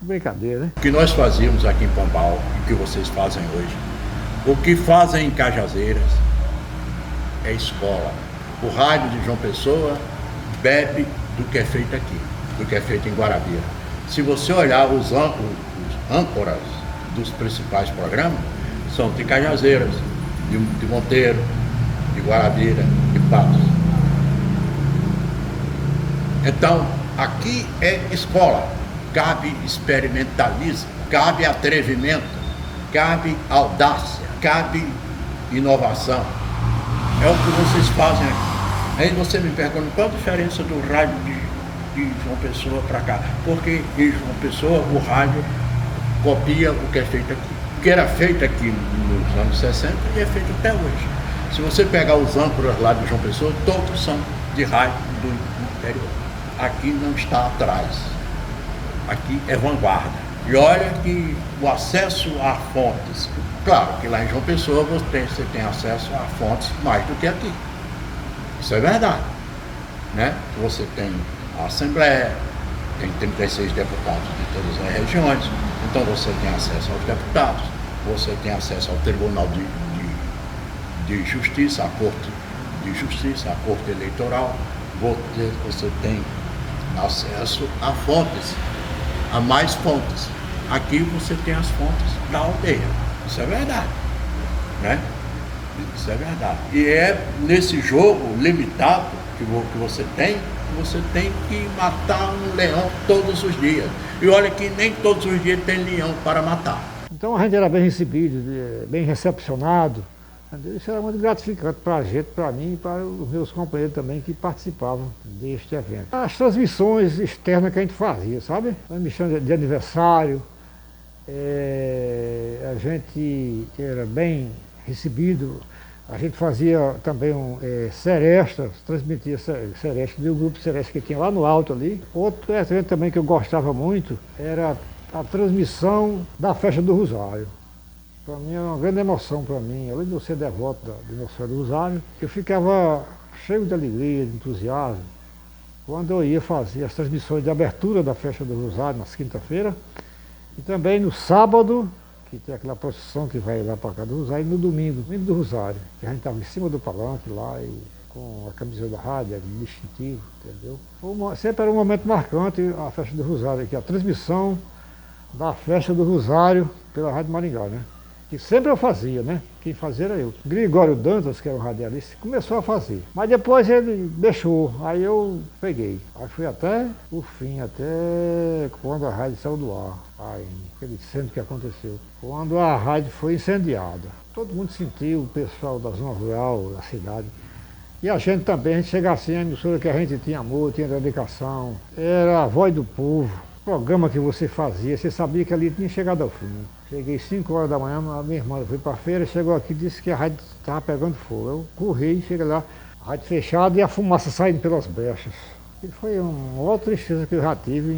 Brincadeira, né? O que nós fazíamos aqui em Pombal, e o que vocês fazem hoje, o que fazem em Cajazeiras é escola. O rádio de João Pessoa bebe do que é feito aqui, do que é feito em Guarabira. Se você olhar os âncoras dos principais programas, são de Cajazeiras, de Monteiro, de Guarabira, de Patos. Então, aqui é escola, cabe experimentalismo, cabe atrevimento, cabe audácia, cabe inovação. É o que vocês fazem aqui. Aí você me pergunta, qual a diferença do rádio de João Pessoa para cá? Porque em João Pessoa o rádio copia o que é feito aqui. O que era feito aqui nos anos 60 e é feito até hoje. Se você pegar os âncoras lá de João Pessoa, todos são de rádio do interior. Aqui não está atrás. Aqui é vanguarda. E olha que o acesso a fontes, claro que lá em João Pessoa você tem acesso a fontes mais do que aqui. Isso é verdade, né? Você tem a Assembleia, tem 36 deputados de todas as regiões, então você tem acesso aos deputados, você tem acesso ao Tribunal de Justiça, à Corte de Justiça, à Corte Eleitoral, você tem acesso a fontes, a mais fontes. Aqui você tem as fontes da aldeia. Isso é verdade, né? Isso é verdade. E é nesse jogo limitado que você tem que matar um leão todos os dias. E olha que nem todos os dias tem leão para matar. Então a gente era bem recebido, bem recepcionado. Isso era muito gratificante para a gente, para mim e para os meus companheiros também que participavam deste evento. As transmissões externas que a gente fazia, sabe? Transmissão de aniversário, a gente era bem recebido A gente fazia também serestas, transmitia serestas do grupo Seresta que tinha lá no alto ali. Outro evento também que eu gostava muito era a transmissão da Festa do Rosário. Para mim era uma grande emoção para mim, além de eu ser devoto de Nossa Senhora do Rosário, eu ficava cheio de alegria, de entusiasmo, quando eu ia fazer as transmissões de abertura da Festa do Rosário, nas quinta-feira, e também no sábado, que tem aquela procissão que vai lá para cá do Rosário, e no domingo do Rosário, que a gente estava em cima do palanque lá, e com a camisa da rádio, distintivo, entendeu? Sempre era um momento marcante a Festa do Rosário, que é a transmissão da Festa do Rosário pela Rádio Maringá, né? Que sempre eu fazia, né? Quem fazia era eu. Gregório Dantas, que era um radialista, começou a fazer. Mas depois ele deixou, aí eu peguei. Aí fui até o fim, até quando a rádio saiu do ar. Aí, aquele incêndio que aconteceu. Quando a rádio foi incendiada. Todo mundo sentiu, o pessoal da zona rural, da cidade. E a gente também, a gente chegava assim, a emissora que a gente tinha amor, tinha dedicação. Era a voz do povo. O programa que você fazia, você sabia que ali tinha chegado ao fim. Cheguei 5 horas da manhã, a minha irmã foi para a feira, chegou aqui e disse que a rádio estava pegando fogo. Eu corri, cheguei lá, a rádio fechada e a fumaça saindo pelas brechas. E foi uma outra tristeza que eu já tive,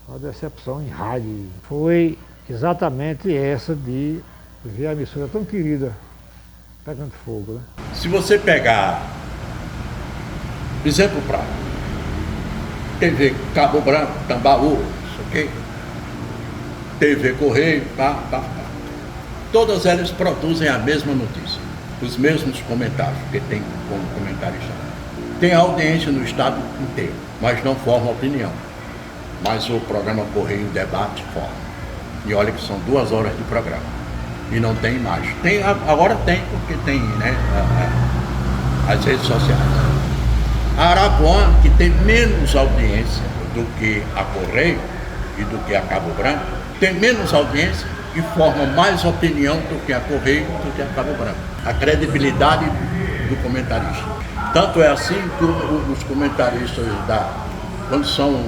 uma decepção em rádio. Foi exatamente essa de ver a emissora tão querida pegando fogo, né? Se você pegar, exemplo prático, TV Cabo Branco, Tambaú, isso aqui, TV Correio, todas elas produzem a mesma notícia, os mesmos comentários, porque tem como comentarista. Tem audiência no estado inteiro, mas não forma opinião. Mas o programa Correio Debate forma. E olha que são 2 horas de programa. E não tem imagem. Agora tem, porque tem, né, as redes sociais. A Arapuã, que tem menos audiência do que a Correio e do que a Cabo Branco, tem menos audiência e forma mais opinião do que a Correio e do que a Cabo Branco. A credibilidade do comentarista. Tanto é assim que os comentaristas, quando são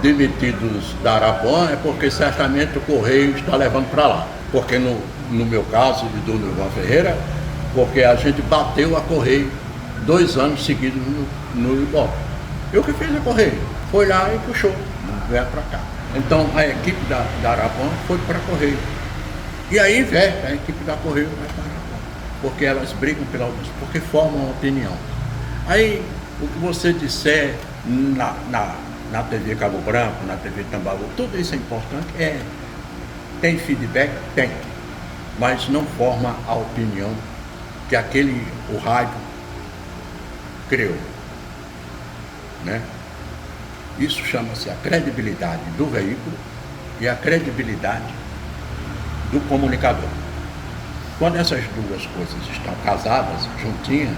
demitidos da Arapuã, é porque certamente o Correio está levando para lá. Porque no meu caso e do Nilvan Ferreira, porque a gente bateu a Correio 2 anos seguidos no Ibope. Eu que fiz a Correio, foi lá e puxou, veio para cá. Então a equipe da Arapuã foi para Correio. E aí inverte, a equipe da Correio vai para Arapuã. Porque elas brigam pela audiência, porque formam uma opinião. Aí o que você disser na TV Cabo Branco, na TV Tambaú, tudo isso é importante. Tem feedback? Tem. Mas não forma a opinião que o rádio criou, né? Isso chama-se a credibilidade do veículo e a credibilidade do comunicador. Quando essas duas coisas estão casadas, juntinhas,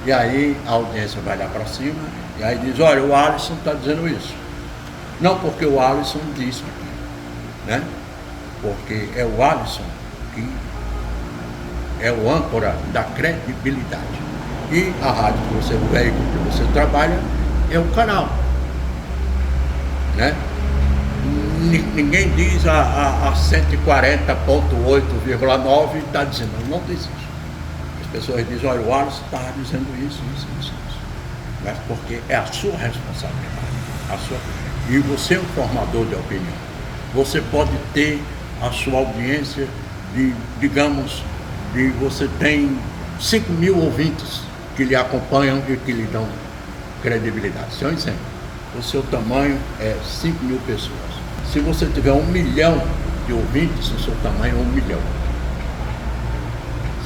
e aí a audiência vai lá para cima, e aí diz, olha, o Alisson está dizendo isso. Não porque o Alisson disse aqui, né? Porque é o Alisson que é o âncora da credibilidade. E a rádio que você, o veículo que você trabalha, é o canal, né? Ninguém diz a 140.8,9 está dizendo, não diz isso. As pessoas dizem, olha, o Alisson está dizendo isso. Mas porque é a sua responsabilidade. E você é um formador de opinião. Você pode ter a sua audiência você tem 5 mil ouvintes que lhe acompanham e que lhe dão credibilidade. Isso é um exemplo. O seu tamanho é 5 mil pessoas. Se você tiver 1 milhão de ouvintes, o seu tamanho é 1 milhão.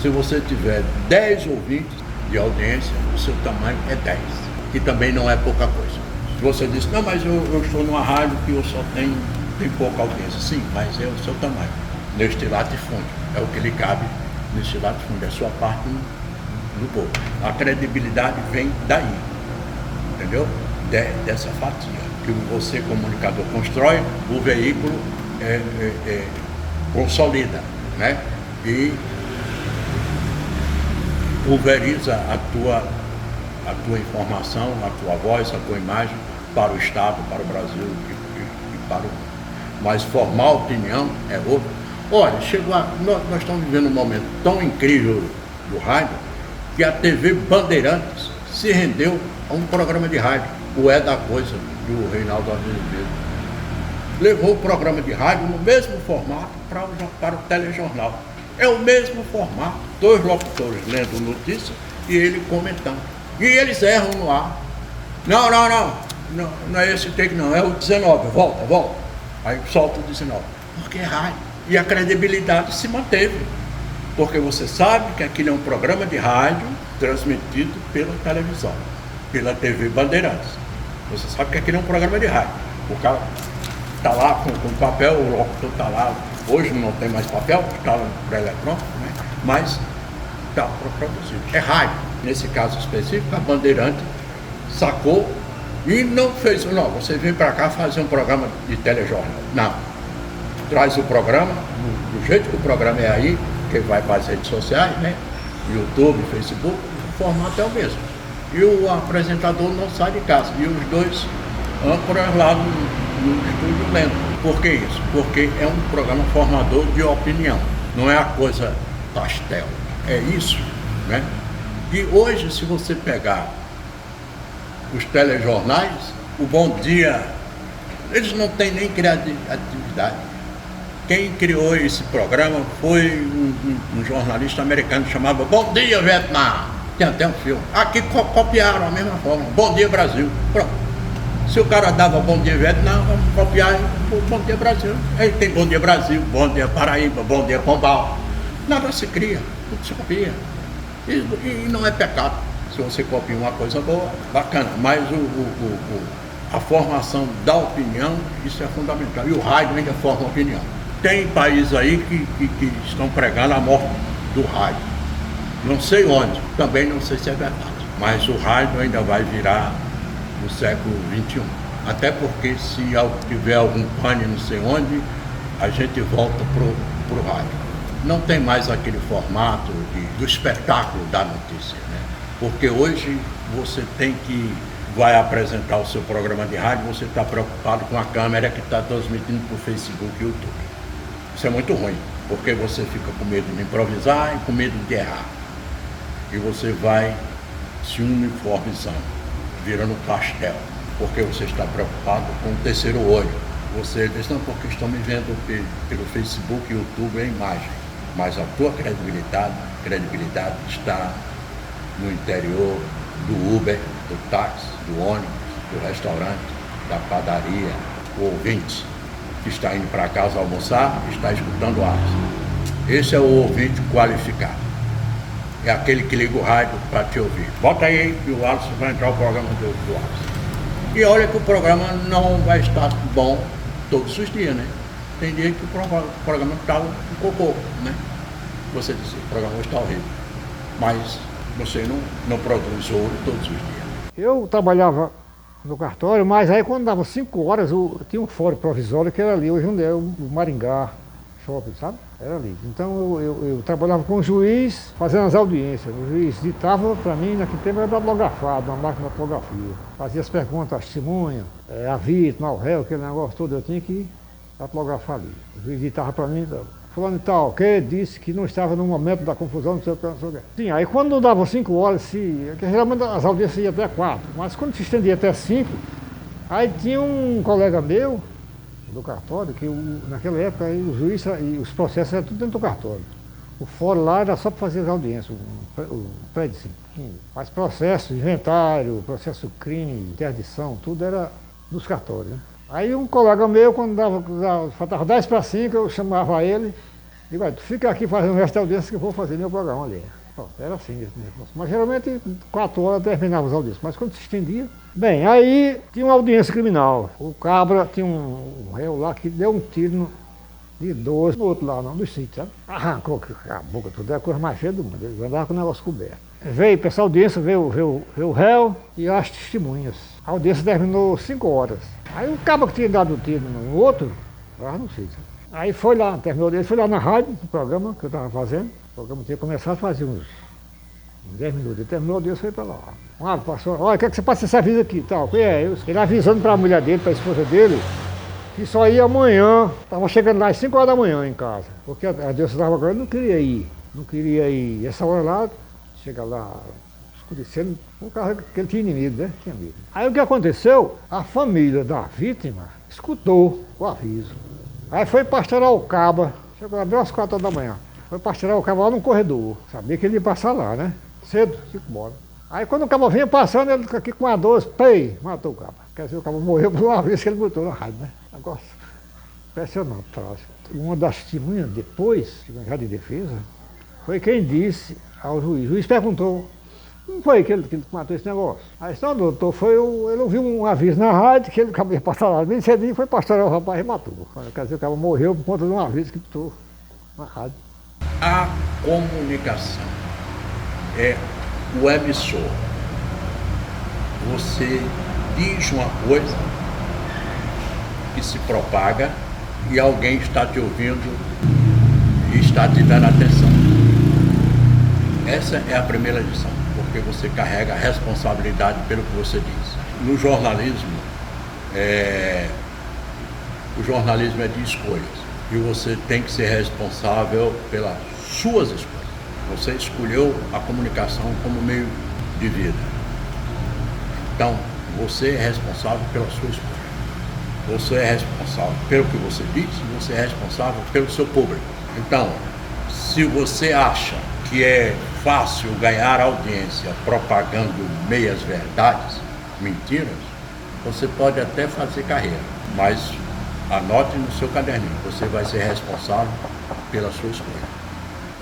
Se você tiver 10 ouvintes de audiência, o seu tamanho é 10, que também não é pouca coisa. Se você diz, não, mas eu estou numa rádio que eu só tenho pouca audiência. Sim, mas é o seu tamanho. Neste latifúndio, é o que lhe cabe neste latifúndio, é a sua parte do povo. A credibilidade vem daí, entendeu? Dessa fatia que você, comunicador, constrói, o veículo consolida, né? E pulveriza a tua informação, a tua voz, a tua imagem para o Estado, para o Brasil e para o mundo. Mas formar opinião é outro. Olha, nós estamos vivendo um momento tão incrível do rádio, que a TV Bandeirantes se rendeu a um programa de rádio, o É da Coisa, do Reinaldo Azevedo. Levou o programa de rádio no mesmo formato para o telejornal. É o mesmo formato, 2 locutores lendo notícia e ele comentando. E eles erram no ar. Não é esse take não, é o 19, volta. Aí solta o 19, porque é rádio. E a credibilidade se manteve, porque você sabe que aquilo é um programa de rádio transmitido pela televisão, pela TV Bandeirantes. Você sabe que aquilo é um programa de rádio. O cara está lá com papel, o locutor está lá. Hoje não tem mais papel, está para eletrônico, né? Mas está produzido. É rádio. Nesse caso específico, a Bandeirante sacou e não fez. Não, você vem para cá fazer um programa de telejornal. Não. Traz o programa, do jeito que o programa é aí, que vai para as redes sociais, né? YouTube, Facebook, o formato é o mesmo. E o apresentador não sai de casa. E os dois âncoras lá no estúdio lendo. Por que isso? Porque é um programa formador de opinião. Não é a coisa pastel. É isso, né? E hoje, se você pegar os telejornais, o Bom Dia, eles não têm nem criatividade. Quem criou esse programa foi um jornalista americano que chamava Bom Dia Vietnã. Tem até um filme. Aqui copiaram a mesma forma. Bom Dia Brasil. Pronto. Se o cara dava Bom Dia Vietnã, vamos copiar o Bom Dia Brasil. Aí tem Bom Dia Brasil, Bom Dia Paraíba, Bom Dia Pombal. Nada se cria, tudo se copia. E não é pecado. Se você copia uma coisa boa, bacana. Mas a formação da opinião, isso é fundamental. E o rádio ainda forma opinião. Tem países aí que estão pregando a morte do rádio. Não sei onde, também não sei se é verdade. Mas o rádio ainda vai virar no século XXI. Até porque se tiver algum pane não sei onde, a gente volta pro rádio. Não tem mais aquele formato do espetáculo da notícia, né? Porque hoje você vai apresentar o seu programa de rádio, você está preocupado com a câmera que está transmitindo para o Facebook e YouTube. Isso é muito ruim, porque você fica com medo de improvisar e com medo de errar. E você vai se uniformizando, virando pastel, porque você está preocupado com o terceiro olho. Você diz, não, porque estão me vendo pelo Facebook e YouTube a imagem. Mas a tua credibilidade está no interior do Uber, do táxi, do ônibus, do restaurante, da padaria, o ouvinte que está indo para casa almoçar, está escutando o Alisson. Esse é o ouvinte qualificado. É aquele que liga o rádio para te ouvir. Bota aí que o Alisson vai entrar o programa do Alisson. E olha que o programa não vai estar bom todos os dias, né? Tem dia que o programa está um cocô, né? Você diz, o programa está horrível. Mas você não produz ouro todos os dias. Eu trabalhava no cartório, mas aí quando dava 5 horas, tinha um fórum provisório que era ali, hoje onde é o Maringá Shopping, sabe? Era ali. Então eu trabalhava com o juiz, fazendo as audiências. O juiz ditava para mim, naquele tempo era datilografado, uma máquina de datilografia. Fazia as perguntas, a testemunha, a vítima, o réu, aquele negócio todo, eu tinha que datilografar ali. O juiz ditava para mim, fulano e tal, que disse que não estava no momento da confusão, não sei o que, não sei o que. Sim, aí quando dava 5 horas, geralmente as audiências iam até 4, mas quando se estendia até 5, aí tinha um colega meu, do cartório, que naquela época aí, o juiz e os processos eram tudo dentro do cartório. O fórum lá era só para fazer as audiências, o prédio assim. Mas processo, inventário, processo crime, interdição, tudo era dos cartórios, né? Aí um colega meu, quando faltava 10 para 5, eu chamava ele, digo, tu fica aqui fazendo o resto da audiência que eu vou fazer meu programa ali. Era assim esse negócio. Mas geralmente 4 horas terminava as audiências, mas quando se estendia... Bem, aí tinha uma audiência criminal. O cabra tinha um réu lá que deu um tiro de 12 no outro lá, não, do sítio, sabe? Arrancou a boca, tudo, é a coisa mais feia do mundo. Ele andava com o negócio coberto. Veio para essa audiência, veio o réu e as testemunhas. A audiência terminou 5 horas. Aí o cabra que tinha dado o tiro no outro, lá no sítio. Aí foi lá, terminou a audiência, foi lá na rádio, no programa que eu estava fazendo. O programa tinha começado a fazer uns 10 minutos. Ele terminou a audiência, foi para lá. Passou, olha, quer que você passe esse aviso aqui e tal? Ele avisando para a mulher dele, para a esposa dele, que só ia amanhã. Estava chegando lá às 5 horas da manhã em casa. Porque a audiência estava agora, não queria ir. não queria ir essa hora lá, chega lá escurecendo, por causa que ele tinha inimigo, né? Tinha medo. Aí o que aconteceu? A família da vítima escutou o aviso. Aí foi pastorar o caba, chegou lá, deu às 4 horas da manhã. Foi pastorar o caba lá no corredor. Sabia que ele ia passar lá, né? Cedo, 5 horas. Aí quando o caba vinha passando, ele aqui com a 12, pei, matou o caba. Quer dizer, o caba morreu por uma vez que ele botou na rádio, né? Negócio impressionante, trágico. Uma das testemunhas depois, já de defesa, foi quem disse ao juiz. O juiz perguntou, como foi que ele matou esse negócio? Aí disse, não, doutor, ele ouviu um aviso na rádio que ele acabou de passar lá bem cedinho, foi pastorar o rapaz e matou. Quer dizer, o cara morreu por conta de um aviso que botou na rádio. A comunicação é o emissor. Você diz uma coisa que se propaga e alguém está te ouvindo e está te dando atenção. Essa é a primeira lição, porque você carrega a responsabilidade pelo que você diz. No jornalismo, o jornalismo é de escolhas e você tem que ser responsável pelas suas escolhas. Você escolheu a comunicação como meio de vida. Então, você é responsável pela sua escolha. Você é responsável pelo que você diz e você é responsável pelo seu público. Então, se você acha que é fácil ganhar audiência propagando meias verdades, mentiras, você pode até fazer carreira, mas anote no seu caderninho, você vai ser responsável pela sua escolha.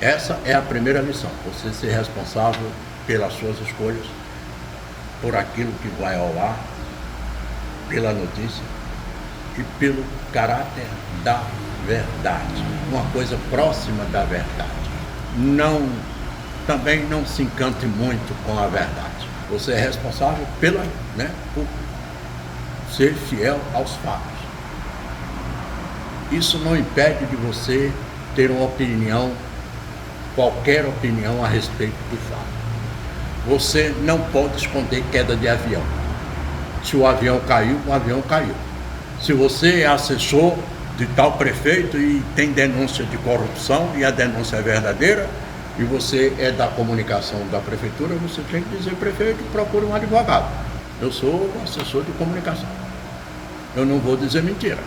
Essa é a primeira lição, você ser responsável pelas suas escolhas, por aquilo que vai ao ar, pela notícia e pelo caráter da verdade, uma coisa próxima da verdade. Também não se encante muito com a verdade. Você é responsável por ser fiel aos fatos. Isso não impede de você ter uma opinião, qualquer opinião a respeito do fato. Você não pode esconder queda de avião. Se o avião caiu, o avião caiu. Se você é assessor de tal prefeito e tem denúncia de corrupção e a denúncia é verdadeira, e você é da comunicação da prefeitura, você tem que dizer, prefeito, procure um advogado. Eu sou assessor de comunicação. Eu não vou dizer mentiras.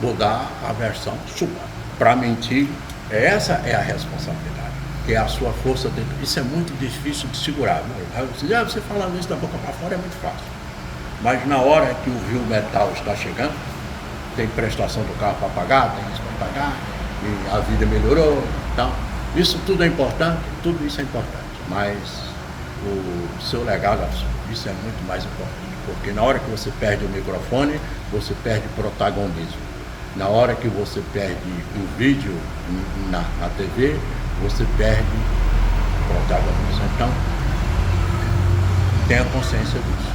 Vou dar a versão sua. Para mentir, essa é a responsabilidade, que é a sua força dentro. Isso é muito difícil de segurar. Você falando isso da boca para fora é muito fácil. Mas na hora que o Rio Metal está chegando, tem prestação do carro para pagar, tem isso para pagar, e a vida melhorou, então, isso tudo é importante, tudo isso é importante, mas o seu legado, isso é muito mais importante, porque na hora que você perde o microfone, você perde protagonismo. Na hora que você perde o vídeo na TV, você perde protagonismo. Então, tenha consciência disso.